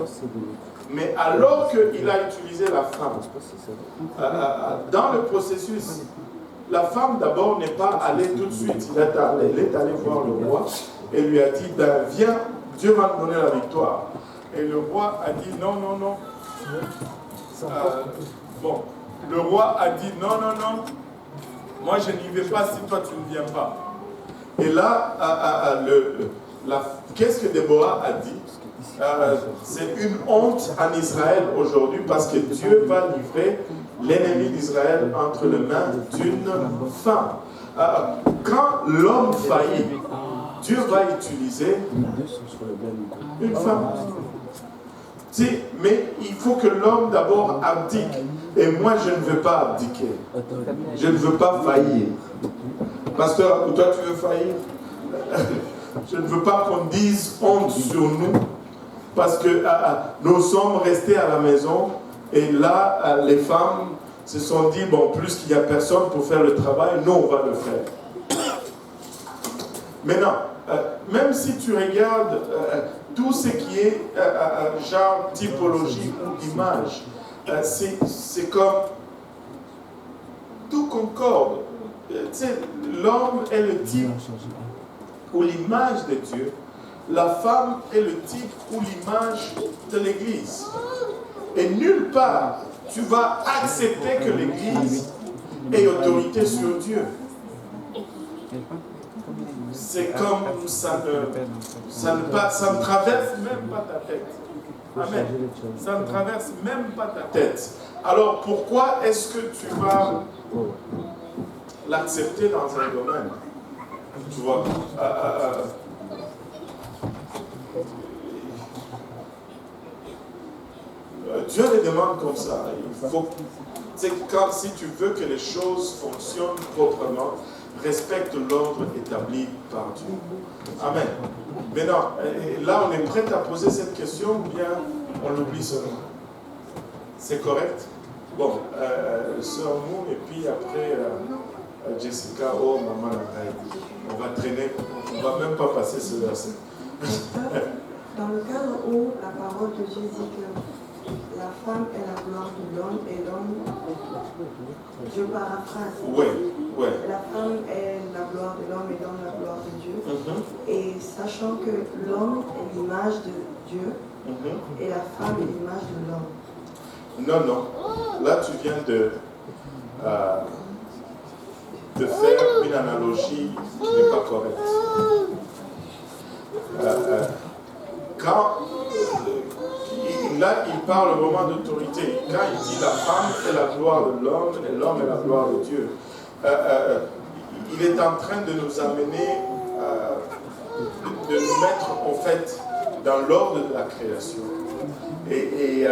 Mais alors qu'il a utilisé la femme, dans le processus, la femme d'abord n'est pas allée tout de suite. Elle est allée voir le roi et lui a dit, ben, viens, Dieu va te donner la victoire. Et le roi a dit, non, non, non. Bon, le roi a dit, non, non, non. Moi, je n'y vais pas si toi, tu ne viens pas. Et là, qu'est-ce que Déborah a dit? C'est une honte en Israël aujourd'hui parce que Dieu va livrer l'ennemi d'Israël entre les mains d'une femme. Quand l'homme faillit, Dieu va utiliser une femme. Mais il faut que l'homme d'abord abdique. Et moi, je ne veux pas abdiquer. Je ne veux pas faillir. Pasteur, toi, tu veux faillir? Je ne veux pas qu'on dise honte sur nous. Parce que nous sommes restés à la maison. Et là, les femmes se sont dit, bon, plus qu'il n'y a personne pour faire le travail, nous, on va le faire. Maintenant, même si tu regardes tout ce qui est genre typologie ou image, c'est comme tout concorde. L'homme est le type ou l'image de Dieu. La femme est le type ou l'image de l'Église. Et nulle part, tu vas accepter que l'Église ait autorité sur Dieu. C'est comme ça ne traverse même pas ta tête. Amen. Ça ne traverse même pas ta tête. Alors pourquoi est-ce que tu vas l'accepter dans un domaine? Tu vois, Dieu les demande comme ça. Il faut, si tu veux que les choses fonctionnent proprement, respecte l'ordre établi par Dieu. Amen. Maintenant, là, on est prêt à poser cette question ou bien on l'oublie seulement? C'est correct? Bon, Sœur Moon et puis après Jessica, oh maman, on va traîner, on ne va même pas passer ce verset. Dans le cadre où la parole de Dieu dit que la femme est la gloire de l'homme et l'homme, je paraphrase. Oui, oui. La femme est la gloire de l'homme et l'homme la gloire de Dieu. Et sachant que l'homme est l'image de Dieu et la femme est l'image de l'homme. Non, non. Là, tu viens de faire une analogie qui n'est pas correcte. Là, il parle vraiment d'autorité. Quand il dit la femme est la gloire de l'homme et l'homme est la gloire de Dieu, il est en train de nous amener, de nous mettre en fait dans l'ordre de la création. Et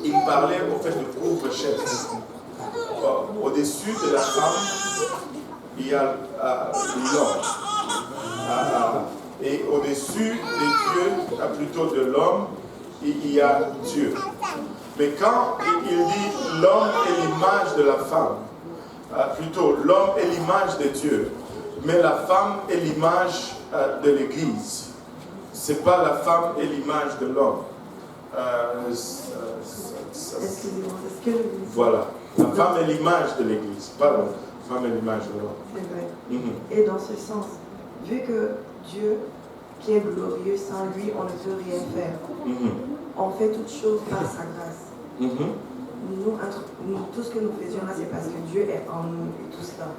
il parlait au fait de couvre-chef. Au-dessus de la femme, il y a l'homme. Et au-dessus des dieux, plutôt de l'homme, il y a Dieu. Mais quand il dit l'homme est l'image de la femme, plutôt l'homme est l'image de Dieu, mais la femme est l'image de l'Église. Ce n'est pas la femme est l'image de l'homme. Voilà. La femme est l'image de l'Église, pas la femme est l'image de l'homme. C'est vrai. Et dans ce sens, vu que Dieu, qui est glorieux, sans lui, on ne peut rien faire. On fait toutes choses par sa grâce. Nous, tout ce que nous faisions là, c'est parce que Dieu est en nous et tout cela.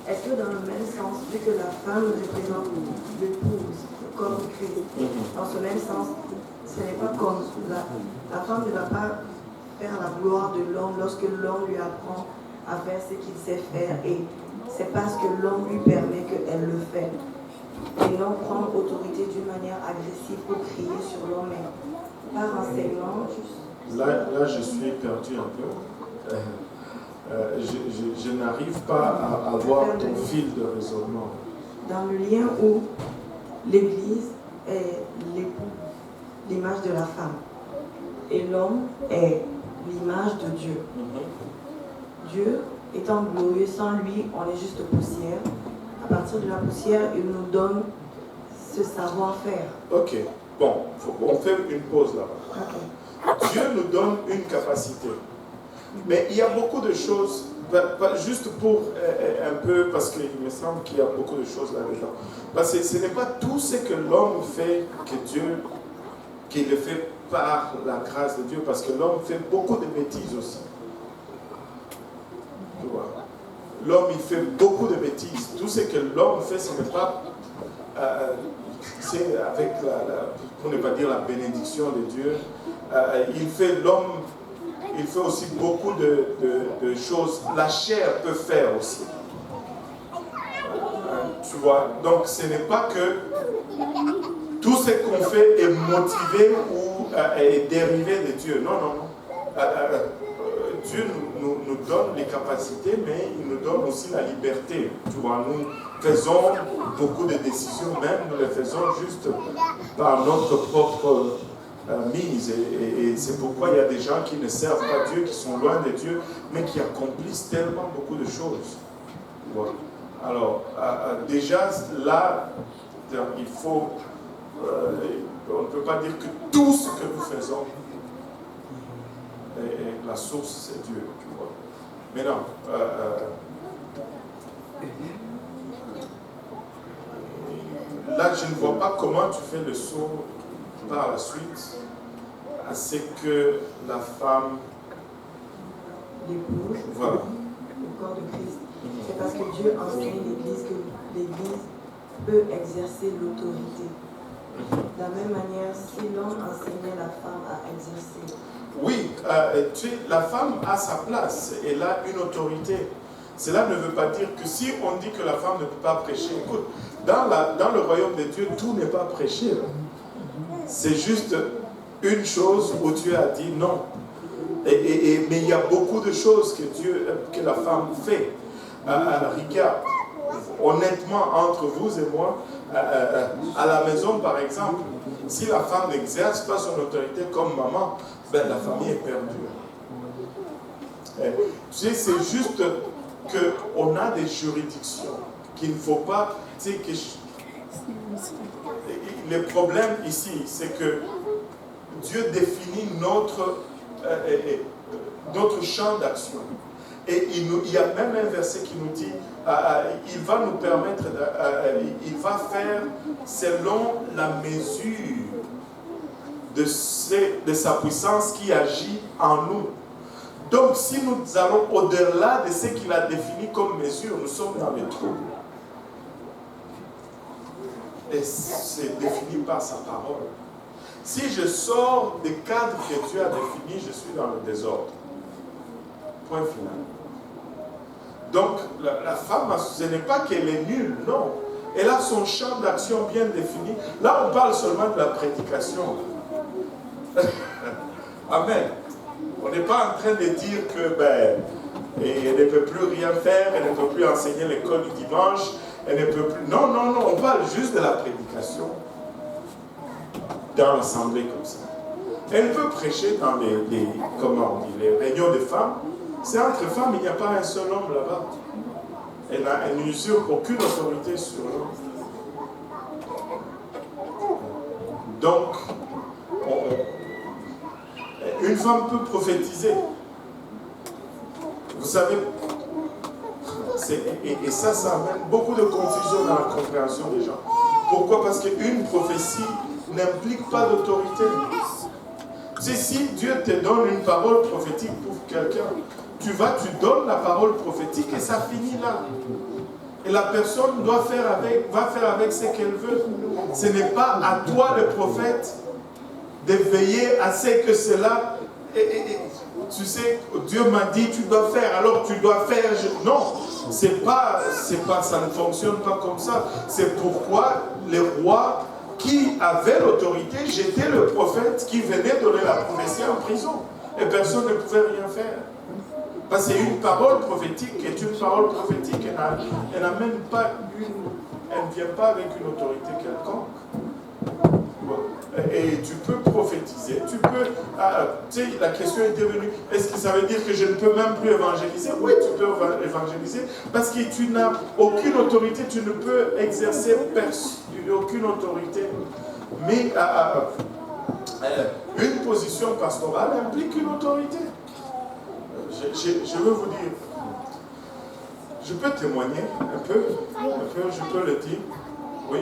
Est-ce que dans le même sens, vu que la femme représente l'épouse, comme Christ, dans ce même sens, ce n'est pas comme la femme ne va pas faire la gloire de l'homme lorsque l'homme lui apprend à faire ce qu'il sait faire, et c'est parce que l'homme lui permet qu'elle le fait. Et non prendre autorité d'une manière agressive pour crier sur l'homme, mais par enseignement. Là, je suis perdu un peu. Je n'arrive pas à avoir ton fil de raisonnement. Dans le lien où l'Église est l'époux, l'image de la femme, et l'homme est l'image de Dieu. Dieu étant glorieux, sans lui, on est juste poussière. À partir de la poussière, il nous donne ce savoir-faire. Ok, bon, on fait une pause là-bas. Dieu nous donne une capacité. Mais il y a beaucoup de choses, juste pour un peu, parce qu'il me semble qu'il y a beaucoup de choses là-dedans. Parce que ce n'est pas tout ce que l'homme fait que Dieu, qu'il le fait par la grâce de Dieu, parce que l'homme fait beaucoup de bêtises aussi. Tu vois? L'homme, il fait beaucoup de bêtises. Tout ce que l'homme fait, ce n'est pas... c'est avec pour ne pas dire la bénédiction de Dieu. L'homme, il fait aussi beaucoup de choses. La chair peut faire aussi. Tu vois? Donc, ce n'est pas que tout ce qu'on fait est motivé ou est dérivé de Dieu. Non, non, non. Dieu nous donne les capacités, mais il nous donne aussi la liberté. Tu vois, nous faisons beaucoup de décisions, même nous les faisons juste par notre propre mise. Et c'est pourquoi il y a des gens qui ne servent pas Dieu, qui sont loin de Dieu, mais qui accomplissent tellement beaucoup de choses. Voilà. Alors, déjà, là, il faut... on ne peut pas dire que tout ce que nous faisons, et la source, c'est Dieu. Mais non. Là, je ne vois pas comment tu fais le saut par la suite à ce que la femme l'épouse, voilà. le corps de Christ. C'est parce que Dieu enseigne l'Église que l'Église peut exercer l'autorité. De la même manière, si l'homme enseignait la femme à exercer. Oui, la femme a sa place, elle a une autorité. Cela ne veut pas dire que si on dit que la femme ne peut pas prêcher, écoute, dans le royaume de Dieu, tout n'est pas prêché. C'est juste une chose où Dieu a dit non. Mais il y a beaucoup de choses que la femme fait. Regarde, honnêtement, entre vous et moi, à la maison par exemple, si la femme n'exerce pas son autorité comme maman, ben, la famille est perdue. Tu sais, c'est juste qu'on a des juridictions qu'il ne faut pas... Tu sais, le problème ici, c'est que Dieu définit notre champ d'action. Et il y a même un verset qui nous dit, il va nous permettre, il va faire selon la mesure de sa puissance qui agit en nous. Donc si nous allons au-delà de ce qu'il a défini comme mesure, nous sommes dans les troubles. Et c'est défini par sa parole. Si je sors des cadres que Dieu a définis, je suis dans le désordre. Point final. Donc, la femme, ce n'est pas qu'elle est nulle, non. Elle a son champ d'action bien défini. Là, on parle seulement de la prédication. Amen. On n'est pas en train de dire que, elle ne peut plus rien faire, elle ne peut plus enseigner l'école du dimanche, elle ne peut plus... Non, on parle juste de la prédication. Dans l'assemblée comme ça. Elle peut prêcher dans les réunions de femmes. C'est entre femmes, il n'y a pas un seul homme là-bas. Elle n'usurpe aucune autorité sur l'homme. Donc, une femme peut prophétiser. Vous savez, et ça amène beaucoup de confusion dans la compréhension des gens. Pourquoi? Parce qu'une prophétie n'implique pas d'autorité. Si Dieu te donne une parole prophétique pour quelqu'un, tu donnes la parole prophétique et ça finit là. Et la personne va faire avec ce qu'elle veut. Ce n'est pas à toi, le prophète, de veiller à ce que cela... tu sais, Dieu m'a dit, tu dois faire, alors tu dois faire. Non, ça ne fonctionne pas comme ça. C'est pourquoi les rois qui avaient l'autorité jetaient le prophète qui venait donner la prophétie en prison. Et personne ne pouvait rien faire. Parce que une parole prophétique est une parole prophétique. Elle n'a même pas elle ne vient pas avec une autorité quelconque. Et tu peux prophétiser, tu peux... tu sais, la question est devenue, est-ce que ça veut dire que je ne peux même plus évangéliser? Oui, tu peux évangéliser, parce que tu n'as aucune autorité, tu ne peux exercer aucune autorité. Mais une position pastorale implique une autorité. Je veux vous dire, je peux témoigner un peu, je peux le dire. Oui?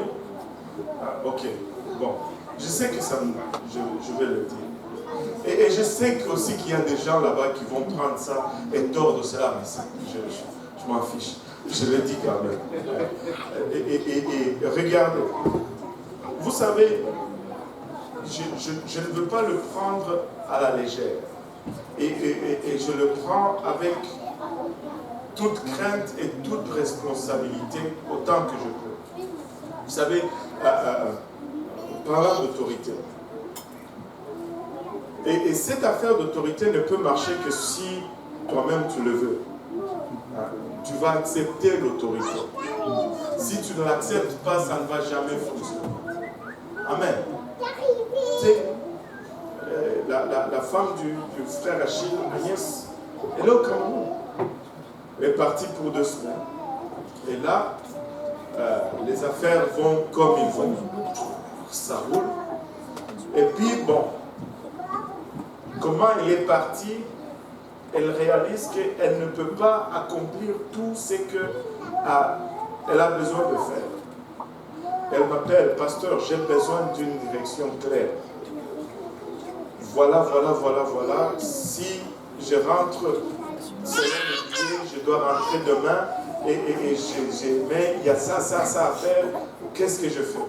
Ok, bon. Je sais que je vais le dire. Et je sais aussi qu'il y a des gens là-bas qui vont prendre ça et tordre cela, mais je m'en fiche. Je le dis quand même. Et regardez, vous savez, je ne veux pas le prendre à la légère. Et je le prends avec toute crainte et toute responsabilité autant que je peux. Vous savez, parlant d'autorité. Et cette affaire d'autorité ne peut marcher que si toi-même tu le veux. Tu vas accepter l'autorité. Si tu ne l'acceptes pas, ça ne va jamais fonctionner. Amen. femme du frère Achille, Agnès, elle est au Cameroun. Elle est partie pour 2 semaines. Et là, les affaires vont comme ils vont. Ça roule. Et puis, bon, comment elle est partie, elle réalise qu'elle ne peut pas accomplir tout ce qu'elle a besoin de faire. Elle m'appelle, pasteur, j'ai besoin d'une direction claire. Voilà. Si je rentre, je dois rentrer demain mais il y a ça à faire. Qu'est-ce que je fais?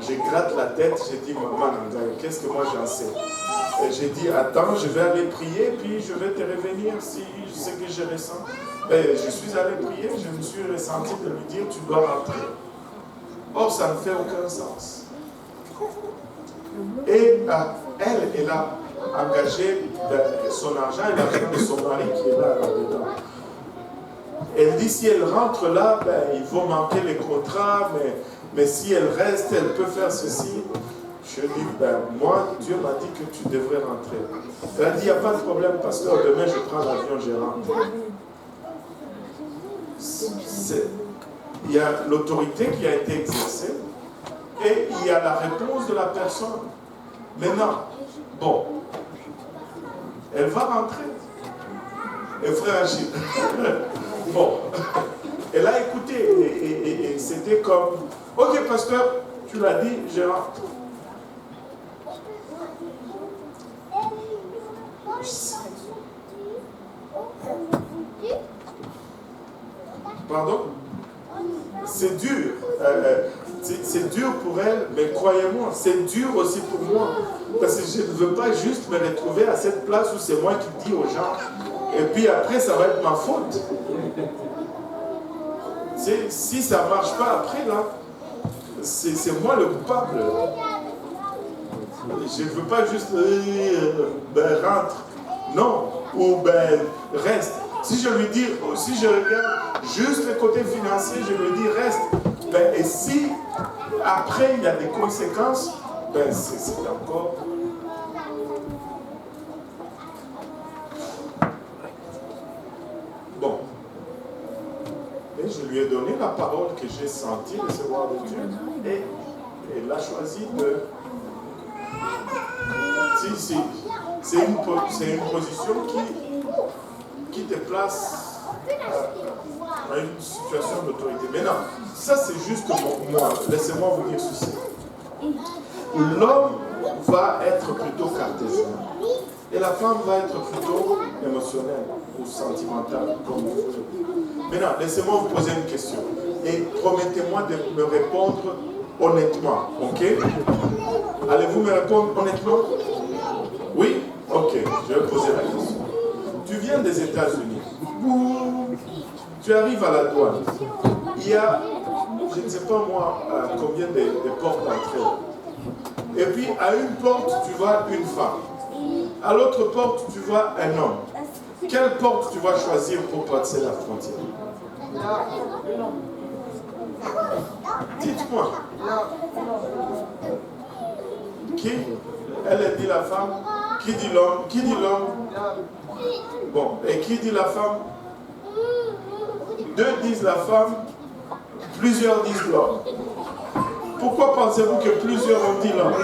Je gratte la tête, je dis, maman, qu'est-ce que moi j'en sais? Et j'ai dit, attends, je vais aller prier, puis je vais te revenir si ce que je ressens. Et je suis allé prier, je me suis ressenti de lui dire, tu dois rentrer. Or, ça ne fait aucun sens. Et elle a engagé son argent et l'argent de son mari qui est là-dedans. Elle dit, si elle rentre là, ils vont manquer les contrats, mais si elle reste, elle peut faire ceci. Je dis, moi, Dieu m'a dit que tu devrais rentrer. Elle a dit, il n'y a pas de problème, pasteur, demain je prends l'avion, je rentre. Il y a l'autorité qui a été exercée et il y a la réponse de la personne. Maintenant, bon, elle va rentrer. Et frère Achille, bon, elle a écouté et c'était comme, ok pasteur, tu l'as dit, je rentre. Pardon? C'est dur. C'est dur pour elle, mais croyez-moi, c'est dur aussi pour moi. Parce que je ne veux pas juste me retrouver à cette place où c'est moi qui dis aux gens, et puis après, ça va être ma faute. Si ça ne marche pas après, là, c'est moi le coupable. Je ne veux pas juste rentre. Non. Ou reste. Si je lui dis, si je regarde juste le côté financier, je lui dis reste. Et si après il y a des conséquences, c'est encore. Bon. Mais je lui ai donné la parole que j'ai sentie recevoir de Dieu. Et elle a choisi de. C'est une position qui te place à une situation d'autorité. Maintenant, ça c'est juste moi. Laissez-moi vous dire ceci. L'homme va être plutôt cartésien et la femme va être plutôt émotionnelle ou sentimentale, comme vous voulez. Maintenant, laissez-moi vous poser une question et promettez-moi de me répondre honnêtement, ok? Allez-vous me répondre honnêtement? Oui? Ok, je vais poser la question. Tu viens des États-Unis. Tu arrives à la douane. Il y a, je ne sais pas moi, combien de portes d'entrée. Et puis, à une porte, tu vois une femme. À l'autre porte, tu vois un homme. Quelle porte tu vas choisir pour passer la frontière? Dites-moi. Qui? Elle dit la femme. Qui dit l'homme? Qui dit l'homme? Bon, et qui dit la femme? 2 disent la femme, plusieurs disent l'homme. Pourquoi pensez-vous que plusieurs ont dit l'homme?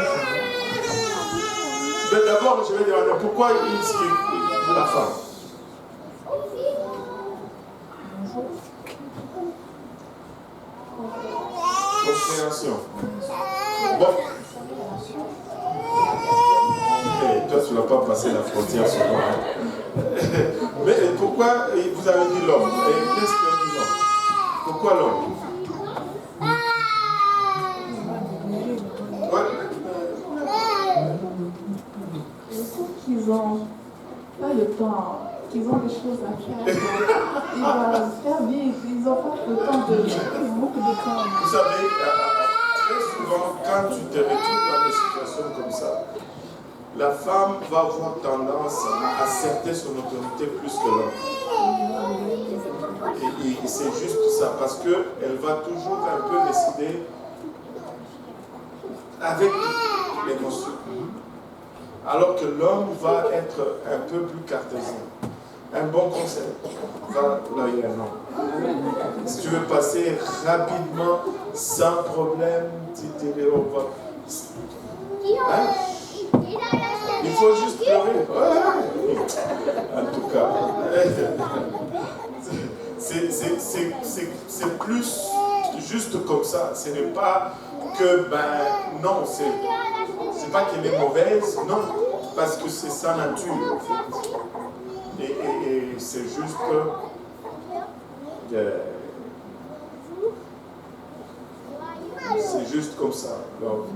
D'abord, je vais demander pourquoi ils disent la femme. Compréhension. Bon. Et toi, tu n'as pas passé la frontière sur moi. Mais pourquoi vous avez dit l'homme? Et qu'est-ce que dit l'homme? Pourquoi l'homme? Qu'ils n'ont pas le temps, qu'ils ont des choses à faire. Ils vont faire vite, ils n'ont pas le temps de beaucoup de temps. Vous savez, très souvent, quand tu te retrouves dans des situations comme ça, la femme va avoir tendance à asserter son autorité plus que l'homme. Et c'est juste ça, parce qu'elle va toujours un peu décider avec l'émotion. alors que l'homme va être un peu plus cartésien. Un bon conseil, va là, il y a un homme. Si tu veux passer rapidement, sans problème, tu te revois. Hein? Il faut juste pleurer. Ouais. En tout cas, c'est plus juste comme ça. Ce n'est pas que, non, c'est pas qu'elle est mauvaise, non, parce que c'est sa nature, en fait. Et c'est juste que c'est juste comme ça. Donc,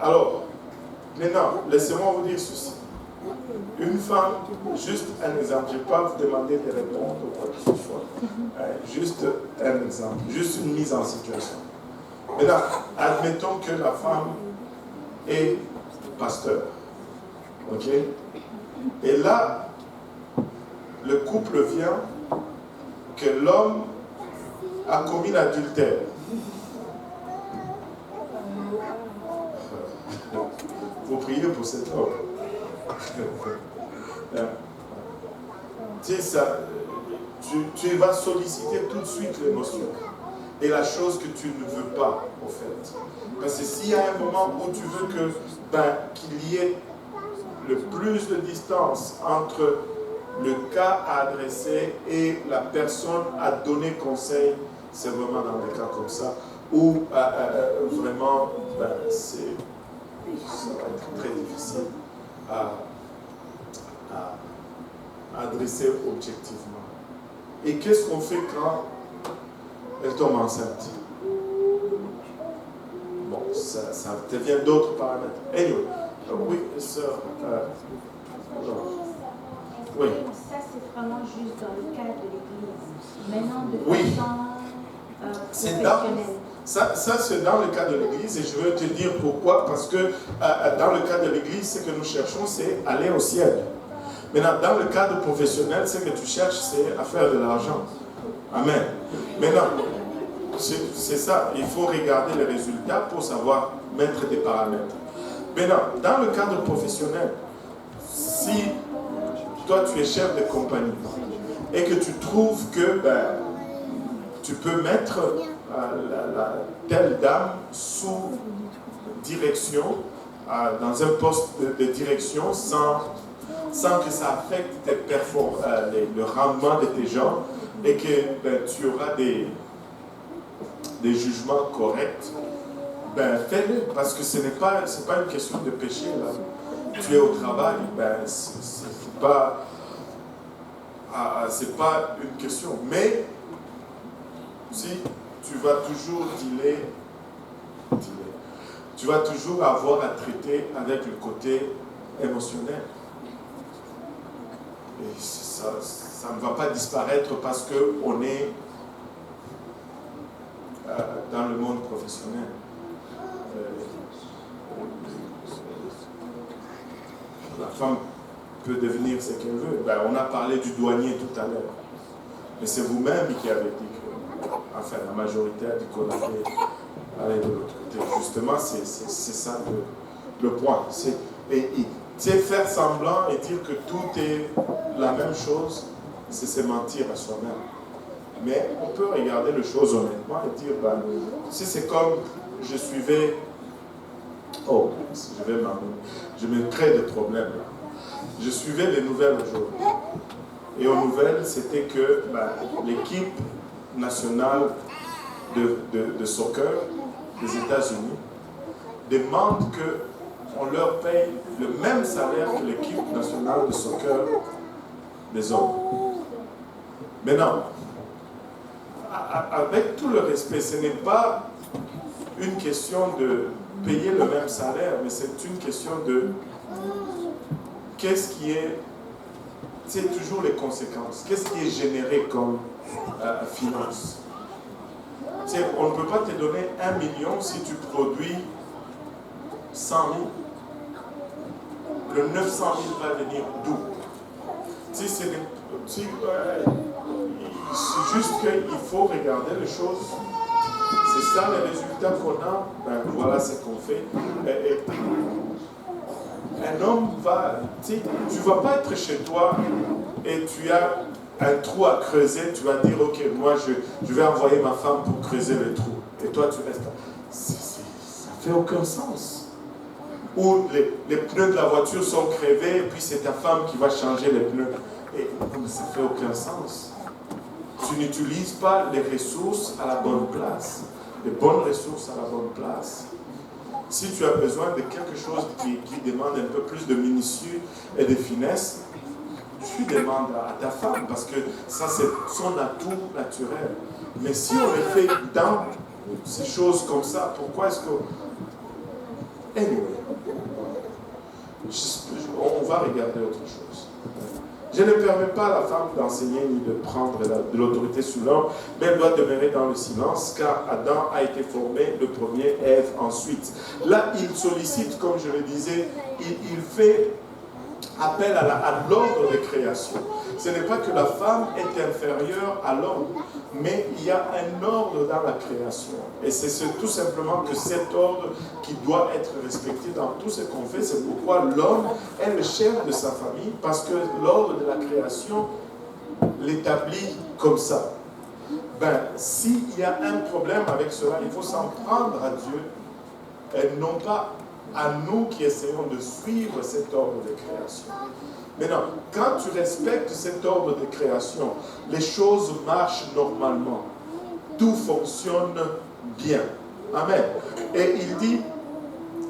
alors, maintenant, laissez-moi vous dire ceci. Une femme, juste un exemple, je ne vais pas vous demander de répondre ou quoi que ce soit. Juste un exemple, juste une mise en situation. Maintenant, admettons que la femme est pasteur. Ok? Et là, le couple vient que l'homme a commis l'adultère. Vous priez pour cet homme. Tu sais, ça, tu vas solliciter tout de suite l'émotion. Et la chose que tu ne veux pas, au fait. Parce que s'il y a un moment où tu veux qu'il y ait le plus de distance entre le cas à adresser et la personne à donner conseil, c'est vraiment dans des cas comme ça, où vraiment, ça va être très difficile à adresser objectivement. Et qu'est-ce qu'on fait quand elle tombe enceinte? Bon, ça devient d'autres paramètres. Anyway, oui, sœur. Oui. Ça, c'est vraiment juste dans le cadre de l'Église. Maintenant, de façon professionnelle. Ça, c'est dans le cadre de l'Église, et je veux te dire pourquoi. Parce que dans le cadre de l'Église, ce que nous cherchons, c'est aller au ciel. Maintenant, dans le cadre professionnel, ce que tu cherches, c'est à faire de l'argent. Amen. Maintenant, c'est ça, il faut regarder les résultats pour savoir mettre des paramètres. Maintenant, dans le cadre professionnel, si toi tu es chef de compagnie et que tu trouves que tu peux mettre telle dame sous direction, dans un poste de direction sans que ça affecte le rendement de tes gens et que tu auras des jugements corrects, fais-le, parce que ce n'est pas une question de péché là. Tu es au travail, c'est pas une question. Mais si tu vas toujours tu vas toujours avoir à traiter avec le côté émotionnel. Et ça ne va pas disparaître parce qu'on est dans le monde professionnel. La femme peut devenir ce qu'elle veut. On a parlé du douanier tout à l'heure. Mais c'est vous-même qui avez dit que, enfin, la majorité a dit qu'on allait aller de l'autre côté. Justement, c'est ça le point. C'est faire semblant et dire que tout est la même chose, c'est se mentir à soi-même. Mais on peut regarder les choses honnêtement et dire, si c'est comme je suivais, je me crée des problèmes là. Je suivais les nouvelles aujourd'hui. Et aux nouvelles, c'était que l'équipe nationale de soccer des États-Unis demande qu'on leur paye le même salaire que l'équipe nationale de soccer des hommes. Maintenant, avec tout le respect, ce n'est pas une question de payer le même salaire, mais c'est une question de qu'est-ce qui est, c'est toujours les conséquences, qu'est-ce qui est généré comme finance. On ne peut pas te donner 1 million si tu produis 100 000. Le 900 000 va venir d'où? C'est juste qu'il faut regarder les choses. C'est ça les résultats qu'on a. Voilà ce qu'on fait. un homme va, tu ne vas pas être chez toi et tu as un trou à creuser, tu vas dire, ok, moi je vais envoyer ma femme pour creuser le trou. Et toi tu restes là. Ça ne fait aucun sens. Ou les pneus de la voiture sont crevés et puis c'est ta femme qui va changer les pneus. Et ça ne fait aucun sens. Tu n'utilises pas les ressources à la bonne place. Les bonnes ressources à la bonne place. Si tu as besoin de quelque chose qui demande un peu plus de minutieux et de finesse, tu demandes à ta femme parce que ça c'est son atout naturel. Mais si on le fait dans ces choses comme ça, pourquoi est-ce que... Anyway, on va regarder autre chose. Je ne permets pas à la femme d'enseigner ni de prendre de l'autorité sur l'homme, mais elle doit demeurer dans le silence, car Adam a été formé le premier, Ève ensuite. Là, il sollicite, comme je le disais, il fait appel à l'ordre de création. Ce n'est pas que la femme est inférieure à l'homme, mais il y a un ordre dans la création. Et c'est tout simplement que cet ordre qui doit être respecté dans tout ce qu'on fait. C'est pourquoi l'homme est le chef de sa famille, parce que l'ordre de la création l'établit comme ça. Ben, s'il y a un problème avec cela, il faut s'en prendre à Dieu, et non pas à nous qui essayons de suivre cet ordre de création. Maintenant, quand tu respectes cet ordre de création, les choses marchent normalement. Tout fonctionne bien. Amen. Et il dit,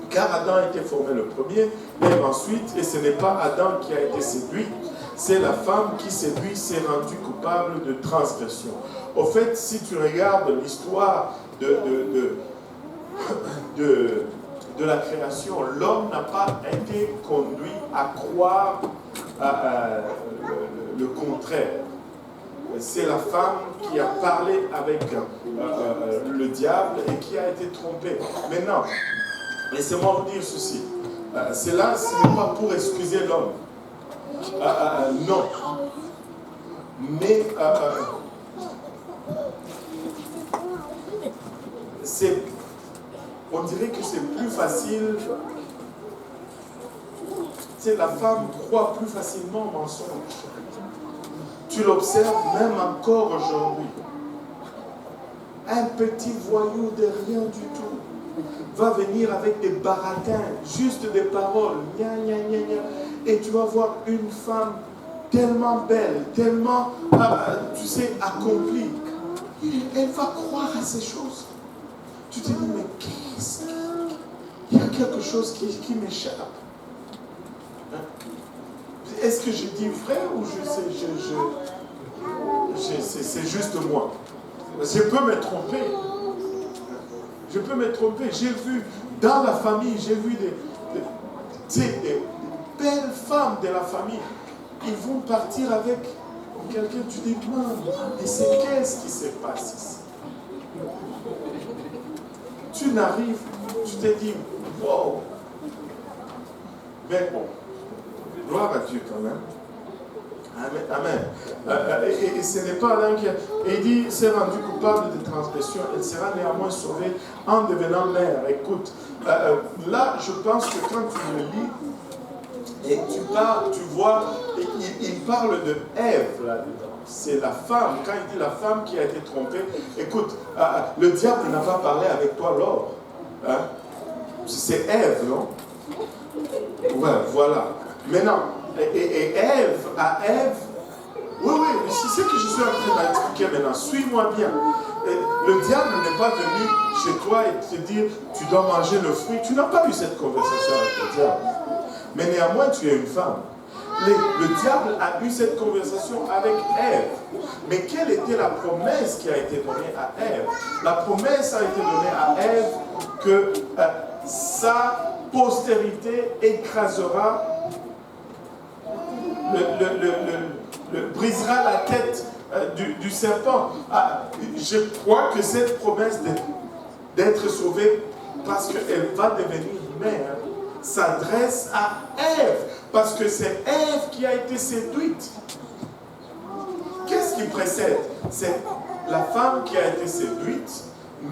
car Adam a été formé le premier, et ensuite, et ce n'est pas Adam qui a été séduit, c'est la femme qui séduit s'est rendue coupable de transgression. Au fait, si tu regardes l'histoire de la création, l'homme n'a pas été conduit à croire le contraire. C'est la femme qui a parlé avec le diable et qui a été trompée. Maintenant, laissez-moi vous dire ceci. Cela, ce n'est pas pour excuser l'homme. Non. Mais on dirait que c'est plus facile. La femme croit plus facilement au mensonge. Tu l'observes même encore aujourd'hui. Un petit voyou de rien du tout va venir avec des baratins, juste des paroles, gna gna gna gna, et tu vas voir une femme tellement belle, tellement, tu sais, accomplie. Elle va croire à ces choses. Tu te dis, mais qu'est-ce qu'il y a quelque chose qui m'échappe. Est-ce que je dis vrai ou c'est juste moi? Je peux me tromper. Je peux me tromper. J'ai vu dans la famille, j'ai vu des belles femmes de la famille. Ils vont partir avec quelqu'un, tu dis, mais c'est qu'est-ce qui se passe ici? Tu n'arrives, tu te dis, wow. Mais bon, gloire à Dieu quand même. Amen. Et ce n'est pas l'un qui a... Et il dit, s'est rendu coupable de transgression, elle sera néanmoins sauvée en devenant mère. Écoute, là, je pense que quand tu le lis, et tu vois, il parle de Ève là-dedans. C'est la femme, quand il dit la femme qui a été trompée. Écoute, le diable n'a pas parlé avec toi lors. Hein? C'est Ève, non? Ouais, voilà. Maintenant, et Ève, oui, c'est ce que je suis en train d'expliquer maintenant. Suis-moi bien. Le diable n'est pas venu chez toi et te dire, tu dois manger le fruit. Tu n'as pas eu cette conversation avec le diable. Mais néanmoins, tu es une femme. Le diable a eu cette conversation avec Ève. Mais quelle était la promesse qui a été donnée à Ève? La promesse a été donnée à Ève que sa postérité écrasera, brisera la tête du serpent. Je crois que cette promesse d'être sauvée parce qu'elle va devenir mère s'adresse à Ève, parce que c'est Ève qui a été séduite. Qu'est-ce qui précède? C'est la femme qui a été séduite,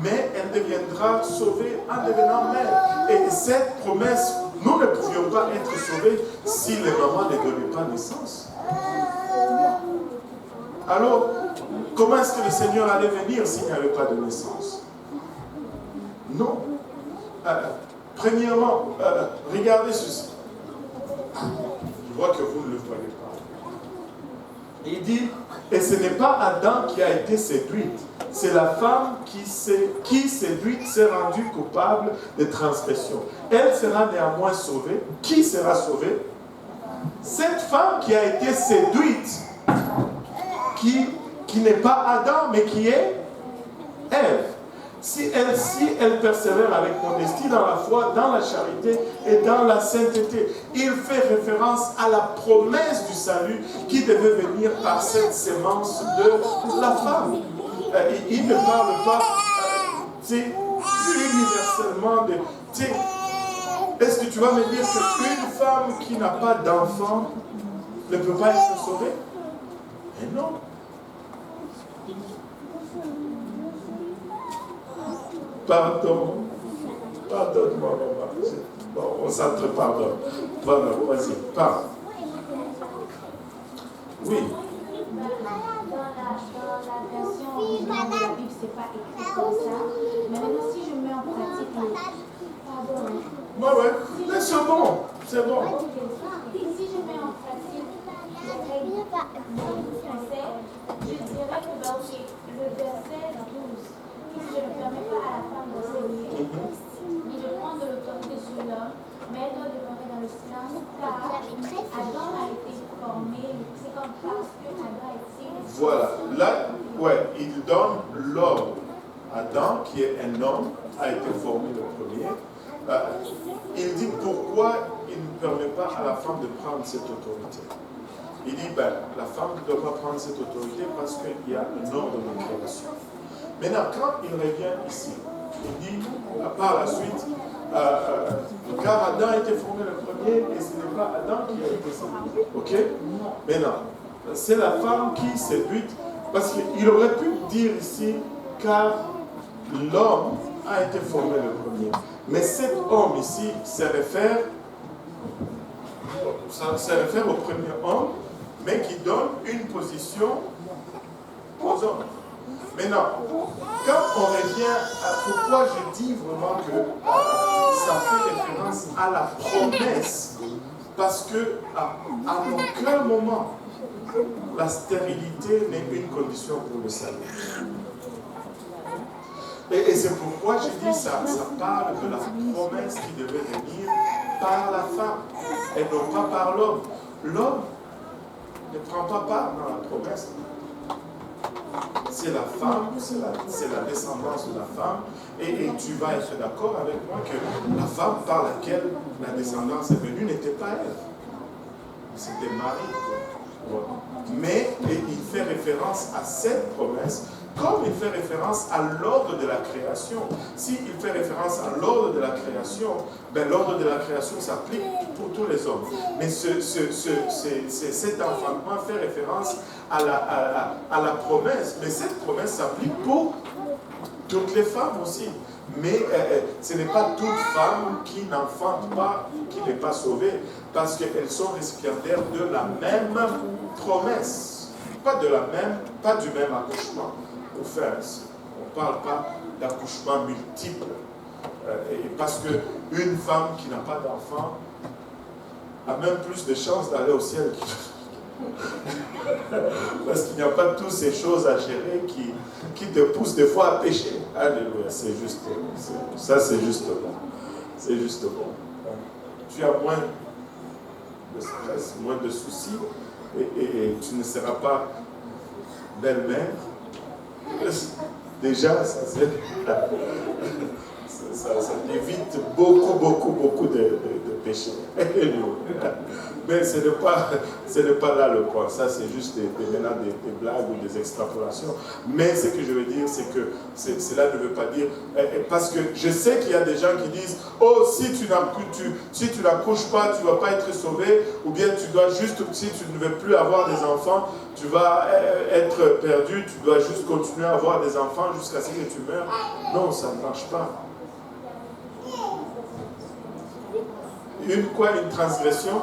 mais elle deviendra sauvée en devenant mère. Et cette promesse nous ne pouvions pas être sauvés si les mamans ne donnaient pas naissance. Alors, comment est-ce que le Seigneur allait venir s'il n'y avait pas de naissance? Non. Premièrement, regardez ceci. Je vois que vous ne le voyez pas. Il dit, et ce n'est pas Adam qui a été séduite, c'est la femme qui séduite s'est rendue coupable de transgression. Elle sera néanmoins sauvée. Qui sera sauvée? Cette femme qui a été séduite, qui n'est pas Adam, mais qui est Ève. Si elle persévère avec modestie dans la foi, dans la charité et dans la sainteté, il fait référence à la promesse du salut qui devait venir par cette sémence de la femme. Il ne parle pas universellement de... Est-ce que tu vas me dire qu'une femme qui n'a pas d'enfant ne peut pas être sauvée? Mais non. Pardonne-moi, maman. Bon, on s'entre-pardonne. Voilà, vas-y, parle. Oui. Dans la version originale de la Bible, c'est pas écrit comme ça. Mais maintenant, si je mets en pratique Ouais, mais c'est bon. C'est bon. Si je mets en pratique le français, je dirais que le verset 12, si je ne permets pas à la femme d'enseigner, ni de prendre de l'autorité sur l'homme, mais elle doit demeurer dans le silence, car Adam a été formé, c'est comme parce que Adam a été... Voilà, là, ouais, il donne l'homme. Adam, qui est un homme, a été formé le premier. Il dit pourquoi il ne permet pas à la femme de prendre cette autorité. Il dit, la femme ne doit pas prendre cette autorité parce qu'il y a un ordre de création. Maintenant, quand il revient ici, il dit, par la suite, car Adam a été formé le premier et ce n'est pas Adam qui a été séduit. Ok? Maintenant, c'est la femme qui séduit, parce qu'il aurait pu dire ici, car l'homme a été formé le premier. Mais cet homme ici se réfère au premier homme, mais qui donne une position aux hommes. Maintenant, quand on revient à pourquoi je dis vraiment que ça fait référence à la promesse, parce que à aucun moment, la stérilité n'est une condition pour le salut. Et c'est pourquoi je dis ça parle de la promesse qui devait venir par la femme et non pas par l'homme. L'homme ne prend pas part dans la promesse. C'est la femme, c'est la descendance de la femme. Et tu vas être d'accord avec moi que la femme par laquelle la descendance est venue n'était pas elle. C'était Marie. Mais il fait référence à cette promesse, comme il fait référence à l'ordre de la création. S'il fait référence à l'ordre de la création, l'ordre de la création s'applique pour tous les hommes. Mais cet enfantement fait référence à la promesse. Mais cette promesse s'applique pour toutes les femmes aussi. Mais ce n'est pas toute femme qui n'enfante pas, qui n'est pas sauvée, parce qu'elles sont récipiendaires de la même promesse. Pas du même accouchement. Enfin, on ne parle pas d'accouchement multiple. Parce qu'une femme qui n'a pas d'enfant a même plus de chances d'aller au ciel. Parce qu'il n'y a pas toutes ces choses à gérer qui te poussent des fois à pécher. Alléluia, c'est juste. Ça, c'est juste bon. C'est juste bon. Tu as moins de stress, moins de soucis, et tu ne seras pas belle-mère. Déjà, ça évite beaucoup de péchés. Mais ce n'est pas là le point. Ça, c'est juste des blagues ou des extrapolations. Mais ce que je veux dire, c'est que cela ne veut pas dire... Parce que je sais qu'il y a des gens qui disent « Oh, si tu n'accouches pas, tu ne vas pas être sauvé. » Ou bien tu dois juste, si tu ne veux plus avoir des enfants, tu vas être perdu. Tu dois juste continuer à avoir des enfants jusqu'à ce que tu meurs. Non, ça ne marche pas. Une transgression?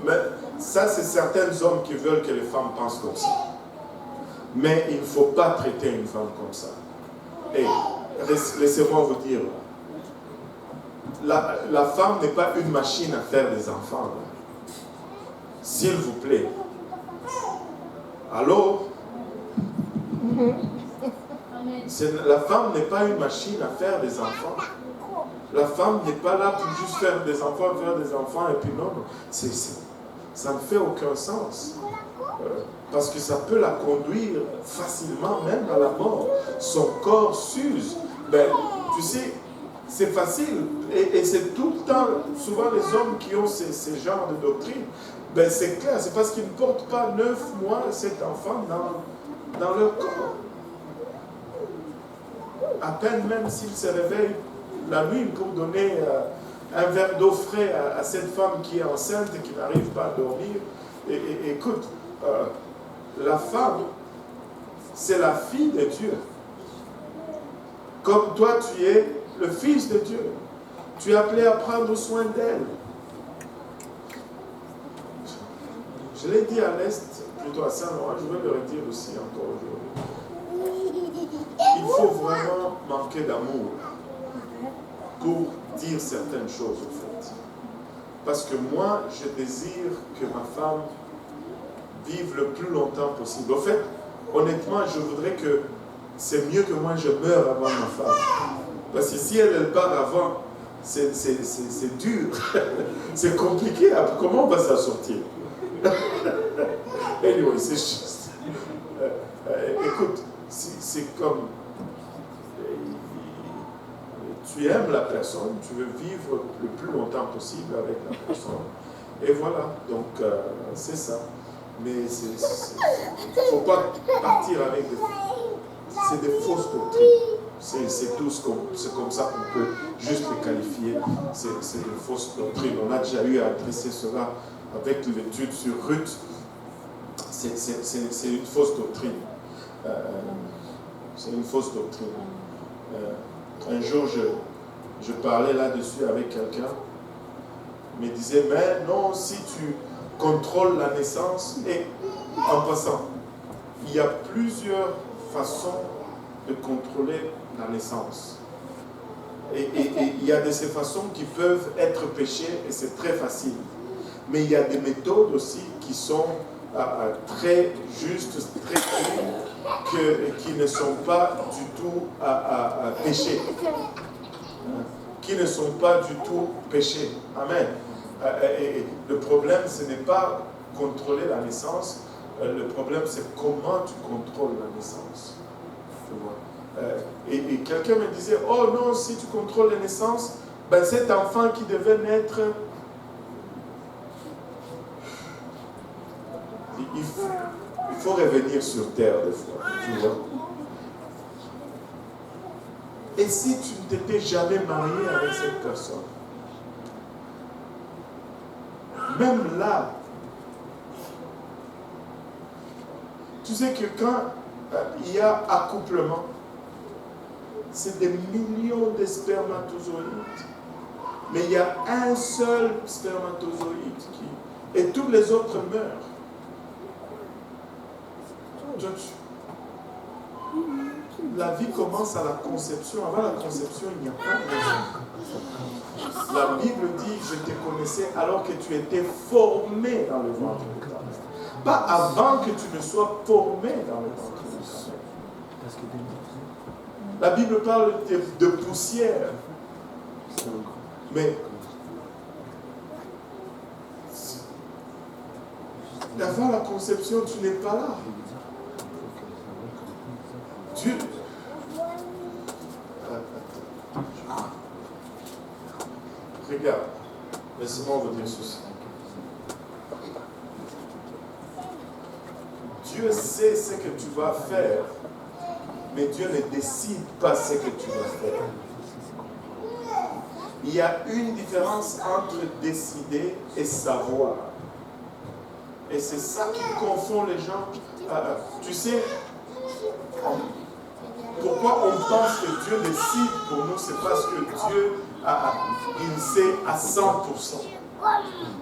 Mais ça, c'est certains hommes qui veulent que les femmes pensent comme ça. Mais il ne faut pas traiter une femme comme ça. Et laissez-moi vous dire, la femme n'est pas une machine à faire des enfants. S'il vous plaît. Allô? La femme n'est pas une machine à faire des enfants. La femme n'est pas là pour juste faire des enfants et puis non. Ça ne fait aucun sens. Parce que ça peut la conduire facilement même à la mort. Son corps s'use. Ben, tu sais, c'est facile. Et c'est tout le temps, souvent les hommes qui ont ces genres de doctrines, ben c'est clair, c'est parce qu'ils ne portent pas 9 mois cet enfant dans leur corps. À peine même s'il se réveille la nuit pour donner un verre d'eau frais à cette femme qui est enceinte et qui n'arrive pas à dormir. Et écoute, la femme, c'est la fille de Dieu. Comme toi, tu es le fils de Dieu. Tu es appelé à prendre soin d'elle. Je l'ai dit à l'Est, plutôt à Saint-Laurent, je vais le redire aussi encore aujourd'hui. Il faut vraiment manquer d'amour pour dire certaines choses, en fait. Parce que moi, je désire que ma femme vive le plus longtemps possible. En fait, honnêtement, je voudrais que c'est mieux que moi je meure avant ma femme. Parce que si elle part avant, c'est dur. C'est compliqué. Comment on va s'en sortir? Anyway, c'est juste. Écoute, c'est comme. Tu aimes la personne, tu veux vivre le plus longtemps possible avec la personne. Et voilà, donc c'est ça. Mais il ne faut pas partir avec des fausses doctrines. C'est tout c'est comme ça qu'on peut juste les qualifier. C'est des fausses doctrines. On a déjà eu à adresser cela avec l'étude sur Ruth. C'est une fausse doctrine. C'est une fausse doctrine. Un jour, je parlais là-dessus avec quelqu'un. Il me disait, mais non, si tu contrôles la naissance, et en passant, il y a plusieurs façons de contrôler la naissance. Et il y a de ces façons qui peuvent être péchées et c'est très facile. Mais il y a des méthodes aussi qui sont très justes, très clean, qui ne sont pas du tout péchées. Qui ne sont pas du tout péchées. Amen. Et le problème, ce n'est pas contrôler la naissance. Le problème, c'est comment tu contrôles la naissance. Tu vois. Et quelqu'un me disait, oh non, si tu contrôles la naissance, ben cet enfant qui devait naître, il faut revenir sur terre des fois. Tu vois. Et si tu ne t'étais jamais marié avec cette personne, même là, tu sais que quand il y a accouplement, c'est des millions de spermatozoïdes. Mais il y a un seul spermatozoïde et tous les autres meurent. La vie commence à la conception. Avant la conception, il n'y a pas de raison. La Bible dit, je te connaissais alors que tu étais formé dans le ventre de ta mère. Pas avant que tu ne sois formé dans le ventre de ta mère. La Bible parle de poussière. Mais avant la conception, tu n'es pas là. Dieu. Regarde, laissez-moi vous dire ceci. Dieu sait ce que tu vas faire, mais Dieu ne décide pas ce que tu vas faire. Il y a une différence entre décider et savoir. Et c'est ça qui confond les gens. Tu sais, pourquoi on pense que Dieu décide pour nous, c'est parce que Dieu, il sait à 100%.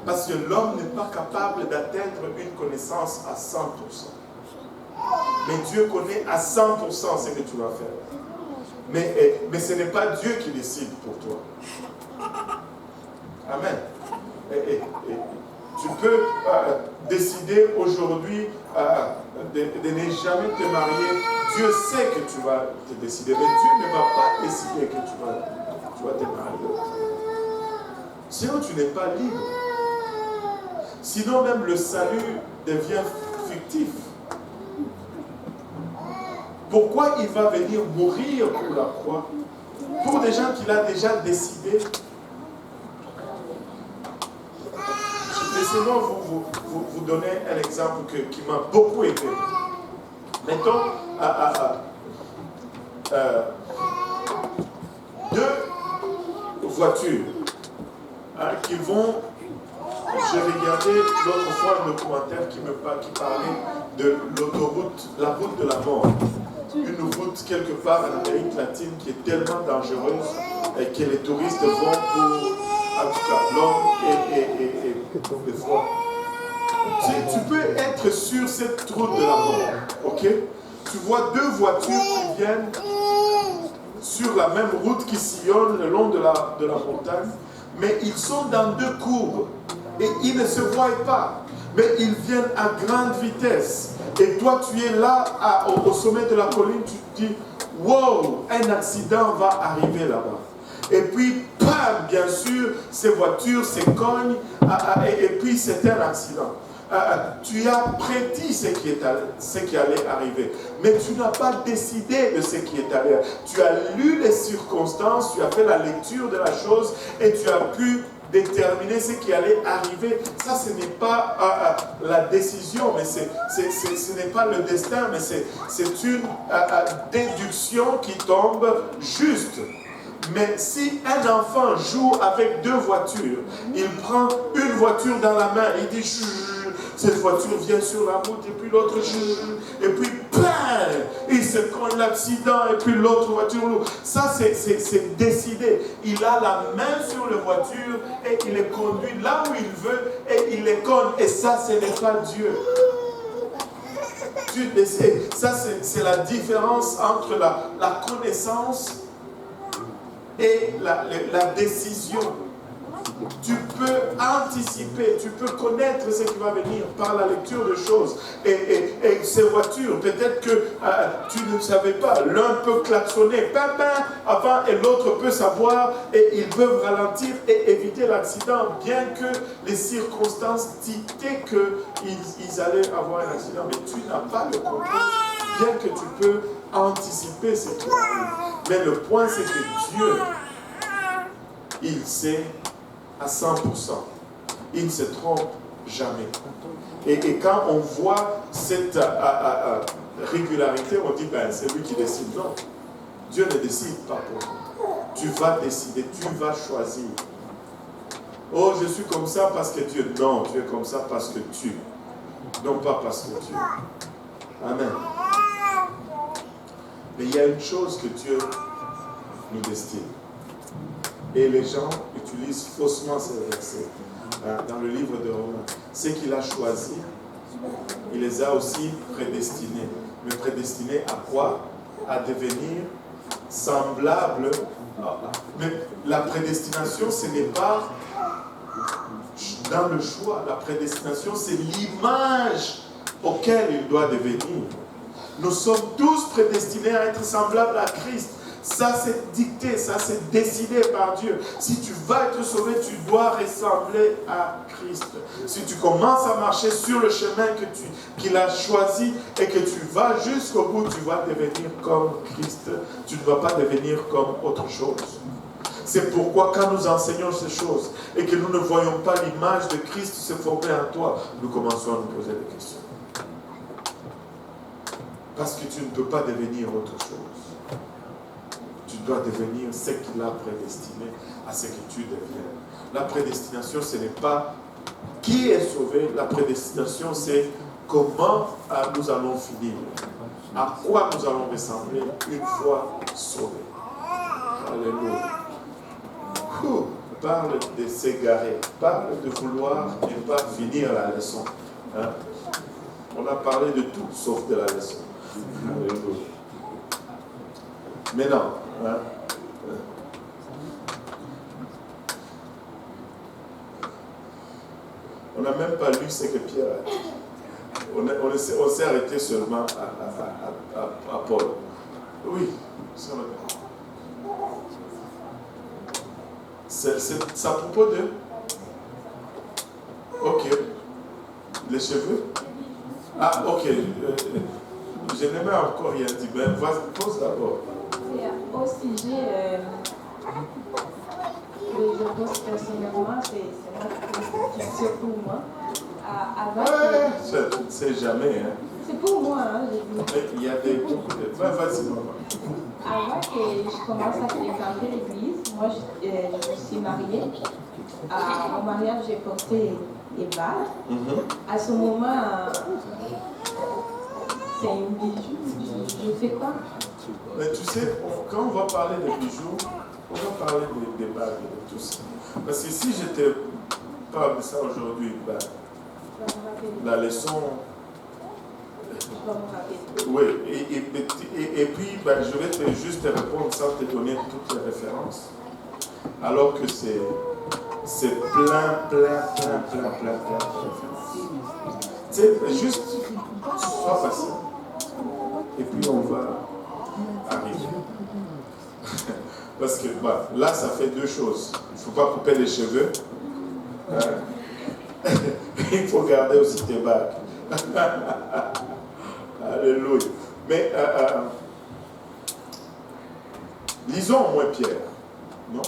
Parce que l'homme n'est pas capable d'atteindre une connaissance à 100%. Mais Dieu connaît à 100% ce que tu vas faire. Mais ce n'est pas Dieu qui décide pour toi. Amen. Tu peux décider aujourd'hui de ne jamais te marier. Dieu sait que tu vas te décider, mais Dieu ne va pas décider que tu vas te marier. Sinon, tu n'es pas libre. Sinon, même le salut devient fictif. Pourquoi il va venir mourir pour la croix? Pour des gens qu'il a déjà décidé. Laissez-moi vous donner un exemple qui m'a beaucoup aidé. Mettons deux voitures qui vont. J'ai regardé l'autre fois un documentaire qui parlait de l'autoroute, la route de la mort. Une route quelque part en Amérique latine qui est tellement dangereuse et que les touristes vont pour, en tout cas, l'homme et le froid. Tu peux être sur cette route de la mort, ok? Tu vois deux voitures qui viennent sur la même route qui sillonne le long de la montagne, mais ils sont dans deux courbes et ils ne se voient pas, mais ils viennent à grande vitesse. Et toi, tu es là au sommet de la colline, tu te dis, wow, un accident va arriver là-bas. Et puis, bam, bien sûr, ces voitures se cognent, et puis c'est un accident. Tu as prédit ce qui allait arriver, mais tu n'as pas décidé de ce qui est allé. Tu as lu les circonstances, tu as fait la lecture de la chose, et tu as pu déterminer ce qui allait arriver. Ça, ce n'est pas la décision, mais ce n'est pas le destin, mais c'est une déduction qui tombe juste. Mais si un enfant joue avec deux voitures, il prend une voiture dans la main, il dit cette voiture vient sur la route, et puis l'autre, et puis il se cogne l'accident, et puis l'autre voiture. Ça, c'est décidé. Il a la main sur la voiture, et il les conduit là où il veut, et il les cogne. Et ça, ce n'est pas Dieu. Ça, c'est la différence entre la connaissance et la décision. Tu peux anticiper, tu peux connaître ce qui va venir par la lecture de choses. Et ces voitures, peut-être que tu ne savais pas, l'un peut klaxonner avant et l'autre peut savoir, et ils peuvent ralentir et éviter l'accident, bien que les circonstances dictaient qu'ils allaient avoir un accident. Mais tu n'as pas le contrôle, bien que tu peux anticiper ce qui arrive. Mais le point, c'est que Dieu, il sait à 100%. Il ne se trompe jamais. Et quand on voit cette régularité, on dit, c'est lui qui décide. Non, Dieu ne décide pas pour toi. Tu vas décider, tu vas choisir. Oh, je suis comme ça parce que Dieu. Non, tu es comme ça parce que tu. Non pas parce que Dieu. Amen. Mais il y a une chose que Dieu nous destine. Et les gens utilisent faussement ces versets dans le livre de Romains. Ce qu'il a choisi, il les a aussi prédestinés. Mais prédestinés à quoi? À devenir semblables. Mais la prédestination, ce n'est pas dans le choix. La prédestination, c'est l'image auquel il doit devenir. Nous sommes tous prédestinés à être semblables à Christ. Ça, c'est dicté, ça, c'est décidé par Dieu. Si tu vas être sauvé, tu dois ressembler à Christ. Si tu commences à marcher sur le chemin qu'il a choisi et que tu vas jusqu'au bout, tu vas devenir comme Christ. Tu ne vas pas devenir comme autre chose. C'est pourquoi quand nous enseignons ces choses et que nous ne voyons pas l'image de Christ se former en toi, nous commençons à nous poser des questions. Parce que tu ne peux pas devenir autre chose. Tu dois devenir ce qu'il a prédestiné à ce que tu deviens. La prédestination, ce n'est pas qui est sauvé. La prédestination, c'est comment nous allons finir. À quoi nous allons ressembler une fois sauvés? Alléluia. Parle de s'égarer, parle de vouloir ne pas finir la leçon. Hein? On a parlé de tout sauf de la leçon. Alléluia. Mais non. Hein? On n'a même pas lu ce que Pierre a dit. On s'est arrêté seulement à Paul. Oui, c'est vrai. C'est à propos de... Ok. Les cheveux? Ah, ok. Je n'ai même encore rien dit. Mais pose d'abord. C'est au sujet... je pense personnellement, c'est ma question pour moi. Tu ne sais jamais. Hein. C'est pour moi, hein, il y a des... Vas-y, maman. Avant que je commence à fréquenter l'église, moi je suis mariée. À mon mariage, j'ai porté des balles. À ce moment, c'est un bijou. Je fais quoi? Mais tu sais, quand on va parler des bijoux, on va parler des bagues et de tout ça. Parce que si je te parle de ça aujourd'hui, la leçon... Oui, et puis je vais juste te répondre sans te donner toutes les références. Alors que c'est plein de références. C'est juste, sois patient. Et puis on va arriver. Parce que là, ça fait deux choses. Il ne faut pas couper les cheveux. Il faut garder aussi tes bagues. Alléluia. Mais lisons au moins Pierre. Non?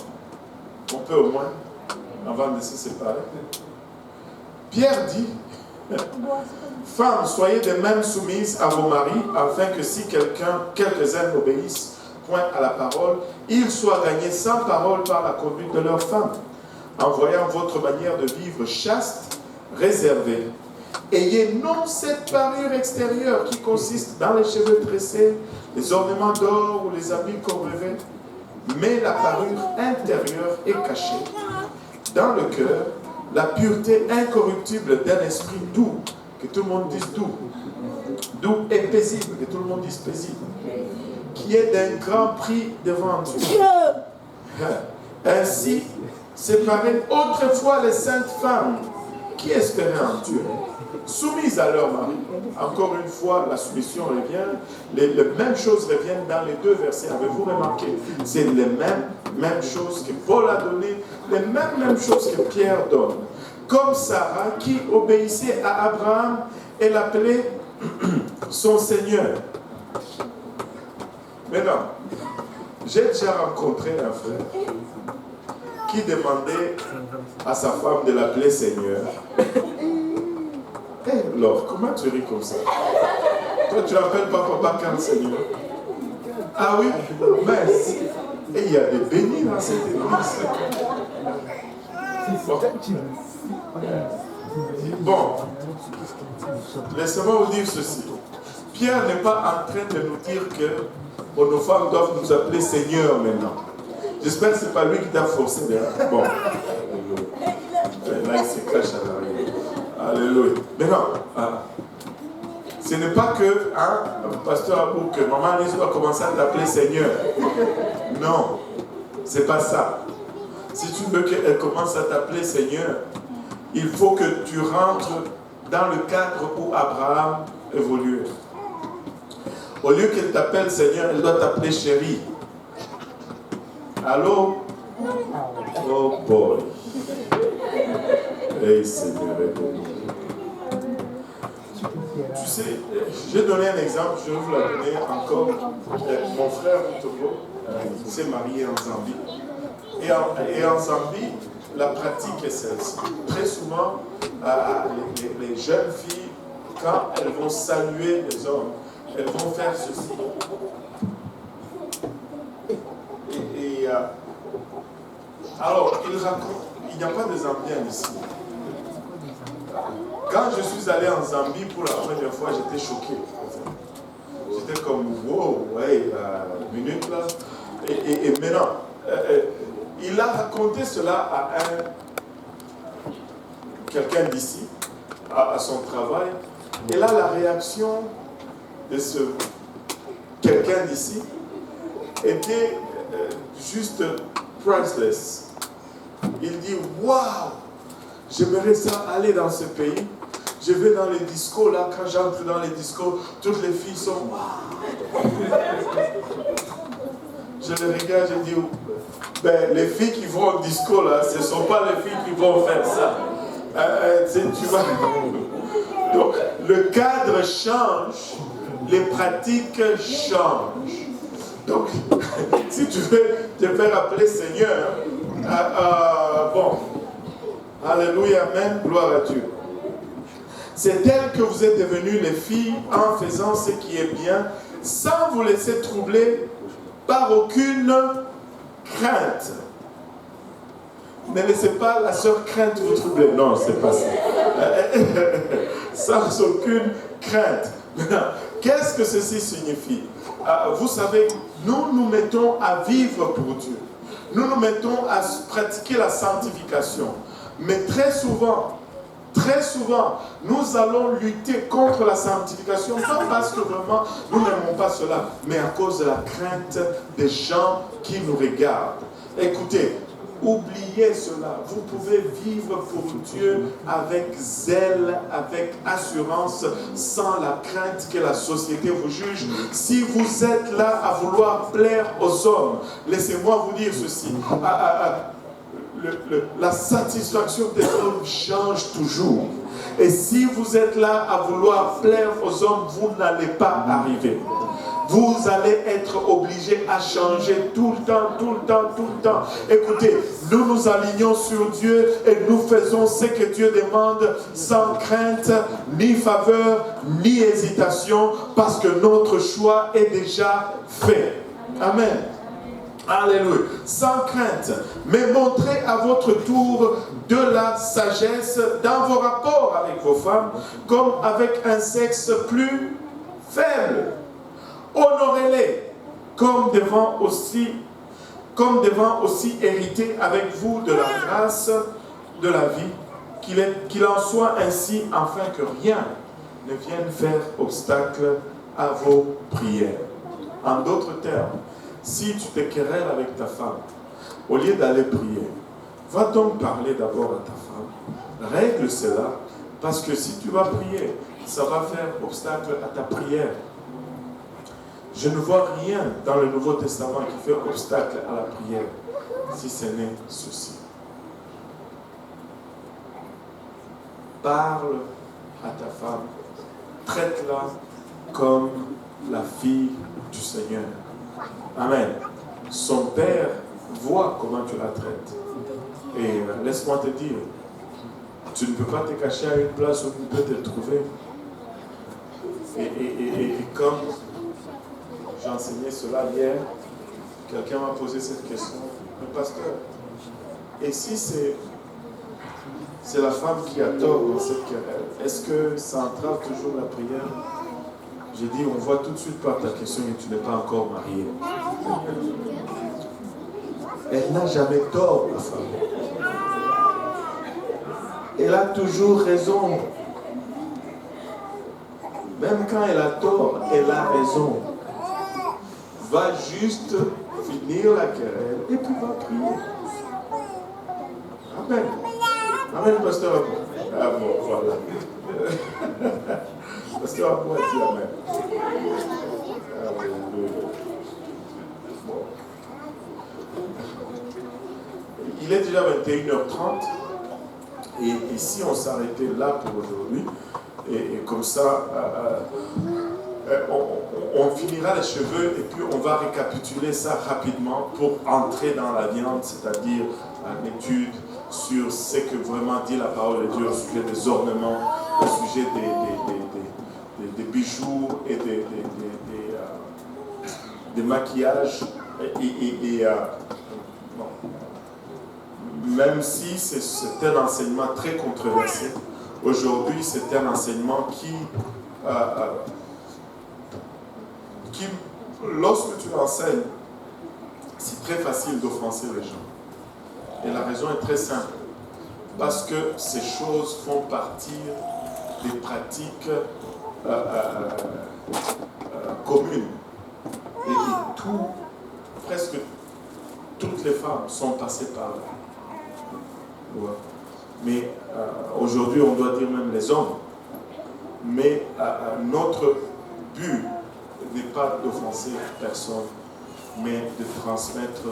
On peut au moins, avant de se séparer. Pierre dit, femmes, soyez de même soumises à vos maris, afin que si quelques-uns n'obéissent point à la parole, ils soient gagnés sans parole par la conduite de leurs femmes, en voyant votre manière de vivre chaste, réservée. Ayez non cette parure extérieure qui consiste dans les cheveux tressés, les ornements d'or ou les habits qu'on revêt, mais la parure intérieure est cachée. Dans le cœur, la pureté incorruptible d'un esprit doux, que tout le monde dise doux, doux et paisible, que tout le monde dise paisible, qui est d'un grand prix devant Dieu. Ainsi, séparez autrefois les saintes femmes qui espéraient en Dieu, soumises à leur mari. Encore une fois, la soumission revient. Les mêmes choses reviennent dans les deux versets. Avez-vous remarqué? C'est les mêmes choses que Paul a données, les mêmes choses que Pierre donne. Comme Sarah qui obéissait à Abraham et l'appelait son Seigneur. Maintenant, j'ai déjà rencontré un frère qui demandait à sa femme de l'appeler Seigneur. Hey, Laure, comment tu ris comme ça? Toi, tu l'appelles pas Papa quand Seigneur? Ah oui? Mais il y a des bénis dans cette église. Bon, laissez-moi vous dire ceci. Pierre n'est pas en train de nous dire que nos femmes doivent nous appeler Seigneur maintenant. J'espère que ce n'est pas lui qui t'a forcé. Bon. Là, il se cache à l'arrière. Alléluia. Mais non, ce n'est pas que, pasteur Abou, que maman Lise doit commencer à t'appeler Seigneur. Non, c'est pas ça. Si tu veux qu'elle commence à t'appeler Seigneur, il faut que tu rentres dans le cadre où Abraham évoluait. Au lieu qu'elle t'appelle Seigneur, elle doit t'appeler chérie. Allô? Oh boy. Hey Seigneur, tu sais, j'ai donné un exemple, je vais vous la donner encore. Mon frère Togo s'est marié en Zambie. Et en Zambie, la pratique est celle-ci. Très souvent, les jeunes filles, quand elles vont saluer les hommes, elles vont faire ceci. Alors, il raconte, il n'y a pas de Zambiens ici. Quand je suis allé en Zambie pour la première fois, j'étais choqué. J'étais comme, wow, ouais, minute là. Et maintenant, il a raconté cela à quelqu'un d'ici, à son travail. Et là, la réaction de ce quelqu'un d'ici était juste priceless. Il dit, waouh, j'aimerais ça aller dans ce pays. Je vais dans les discos, là, quand j'entre dans les discos, toutes les filles sont waouh. Je les regarde, je dis, ben, les filles qui vont au disco, là, ce ne sont pas les filles qui vont faire ça. Tu vois. Donc, le cadre change, les pratiques changent. Donc, si tu veux te faire appeler Seigneur, bon, alléluia, amen, gloire à Dieu. C'est tel que vous êtes devenus les filles en faisant ce qui est bien, sans vous laisser troubler par aucune crainte. Ne laissez pas la sœur crainte vous troubler. Non, c'est pas ça. Sans aucune crainte. Qu'est-ce que ceci signifie? Vous savez, nous nous mettons à vivre pour Dieu. Nous nous mettons à pratiquer la sanctification. Mais très souvent, nous allons lutter contre la sanctification, pas parce que vraiment nous n'aimons pas cela, mais à cause de la crainte des gens qui nous regardent. Écoutez, oubliez cela. Vous pouvez vivre pour Dieu avec zèle, avec assurance, sans la crainte que la société vous juge. Si vous êtes là à vouloir plaire aux hommes, laissez-moi vous dire ceci. La satisfaction des hommes change toujours. Et si vous êtes là à vouloir plaire aux hommes, vous n'allez pas arriver. Vous allez être obligé à changer tout le temps. Écoutez, nous nous alignons sur Dieu et nous faisons ce que Dieu demande sans crainte, ni faveur, ni hésitation, parce que notre choix est déjà fait. Amen. Alléluia. Sans crainte, mais montrez à votre tour de la sagesse dans vos rapports avec vos femmes, comme avec un sexe plus faible. Honorez-les comme devant aussi hériter avec vous de la grâce de la vie, qu'il en soit ainsi, afin que rien ne vienne faire obstacle à vos prières. En d'autres termes, si tu te querelles avec ta femme, au lieu d'aller prier, va donc parler d'abord à ta femme, règle cela, parce que si tu vas prier, ça va faire obstacle à ta prière. Je ne vois rien dans le Nouveau Testament qui fait obstacle à la prière, si ce n'est ceci. Parle à ta femme, traite-la comme la fille du Seigneur. Amen. Son père voit comment tu la traites. Et laisse-moi te dire, tu ne peux pas te cacher à une place où il peut te trouver. Et comme j'enseignais cela hier, quelqu'un m'a posé cette question. Mais pasteur, et si c'est la femme qui a tort dans cette querelle, est-ce que ça entrave toujours la prière? J'ai dit, on voit tout de suite par ta question que tu n'es pas encore marié. Elle n'a jamais tort, la femme. Elle a toujours raison. Même quand elle a tort, elle a raison. Va juste finir la querelle et puis va prier. Amen. Amen, pasteur. Ah bon, voilà. Pasteur Abou a dit amen. Bon. Il est déjà 21h30 et si on s'arrêtait là pour aujourd'hui, et comme ça, on finira les cheveux et puis on va récapituler ça rapidement pour entrer dans la viande, c'est-à-dire une étude sur ce que vraiment dit la parole de Dieu au sujet des ornements, au sujet des bijoux et des maquillages. Bon. Même si c'est un enseignement très controversé, aujourd'hui c'est un enseignement lorsque tu l'enseignes, c'est très facile d'offenser les gens. Et la raison est très simple. Parce que ces choses font partie des pratiques communes. Et presque toutes les femmes sont passées par là. Ouais. Mais aujourd'hui, on doit dire même les hommes. Mais notre but n'est pas d'offenser personne, mais de transmettre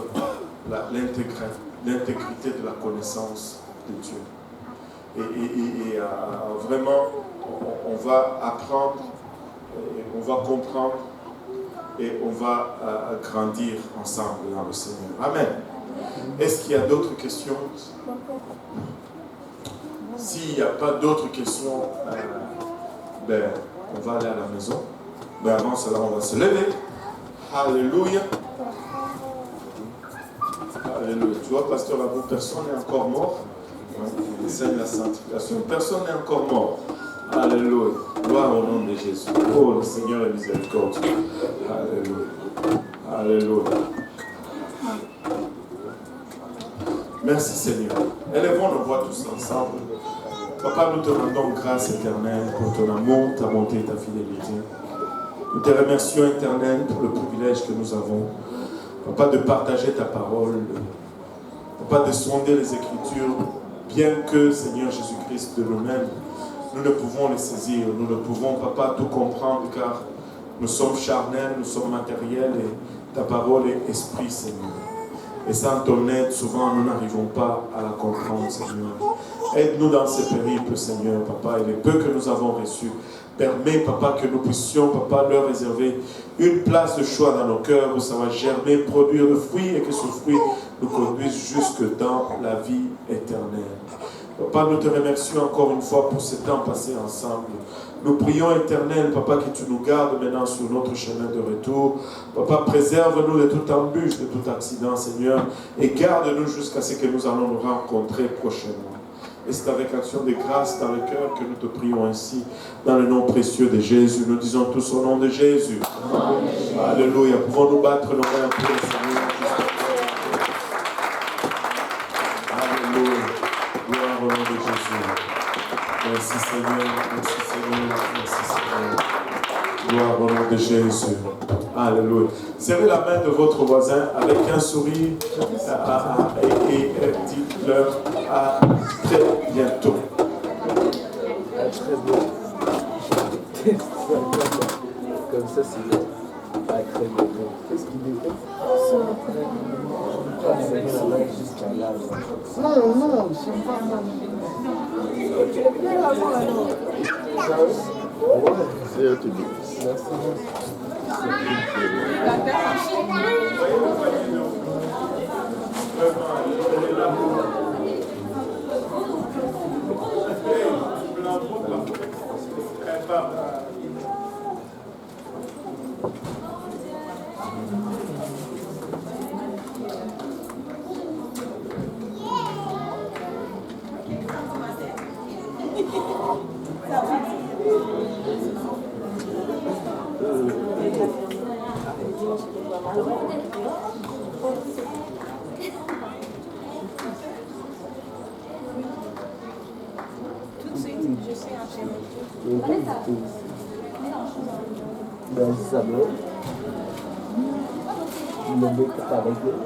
l'intégrité de la connaissance de Dieu. Et vraiment, on va apprendre, on va comprendre et on va grandir ensemble dans le Seigneur. Amen. Est-ce qu'il y a d'autres questions? S'il n'y a pas d'autres questions, on va aller à la maison. Mais avant cela, on va se lever. Alléluia. Alléluia. Tu vois, pasteur Abou, personne n'est encore mort. Il enseigne la sanctification. Personne n'est encore mort. Alléluia. Gloire au nom de Jésus. Oh, le Seigneur est miséricordieux. Alléluia. Alléluia. Merci Seigneur. Élevons nos voix tous ensemble. Papa, nous te rendons grâce éternelle pour ton amour, ta bonté et ta fidélité. Nous te remercions éternel pour le privilège que nous avons, Papa, de partager ta parole, Papa, de sonder les Écritures, bien que, Seigneur Jésus-Christ, de nous-mêmes, nous ne pouvons les saisir, nous ne pouvons, Papa, tout comprendre, car nous sommes charnels, nous sommes matériels, et ta parole est esprit, Seigneur. Et sans ton aide, souvent, nous n'arrivons pas à la comprendre, Seigneur. Aide-nous dans ces périples, Seigneur, Papa, et les peu que nous avons reçus. Permets, Papa, que nous puissions, Papa, leur réserver une place de choix dans nos cœurs où ça va germer, produire le fruit et que ce fruit nous conduise jusque dans la vie éternelle. Papa, nous te remercions encore une fois pour ce temps passé ensemble. Nous prions, éternel, Papa, que tu nous gardes maintenant sur notre chemin de retour. Papa, préserve-nous de toute embûche, de tout accident, Seigneur, et garde-nous jusqu'à ce que nous allons nous rencontrer prochainement. Et c'est avec action de grâce dans le cœur que nous te prions ainsi, dans le nom précieux de Jésus. Nous disons tous au nom de Jésus. Amen. Alléluia. Pouvons-nous battre nos mains pour le Seigneur? Alléluia. Gloire au nom de Jésus. Merci Seigneur. Merci Seigneur. Merci Seigneur. Gloire au nom de Jésus. Alléluia. Serrez la main de votre voisin avec un sourire et dites-leur à très bientôt. À très bientôt. Comme ça, c'est bien. À très bientôt. Qu'est-ce qu'il dit? Jusqu'à là. Non, non, je ne sais pas. Ouais, c'est eux qui disent. Merci. Tout de suite, je sais enchaîner. Dans Isabelle, le mec avec eux,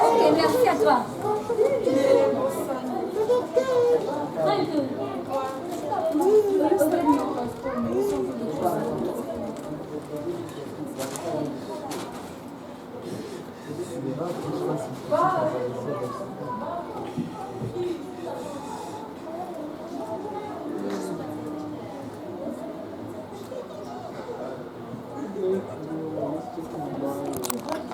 Ok, merci à toi.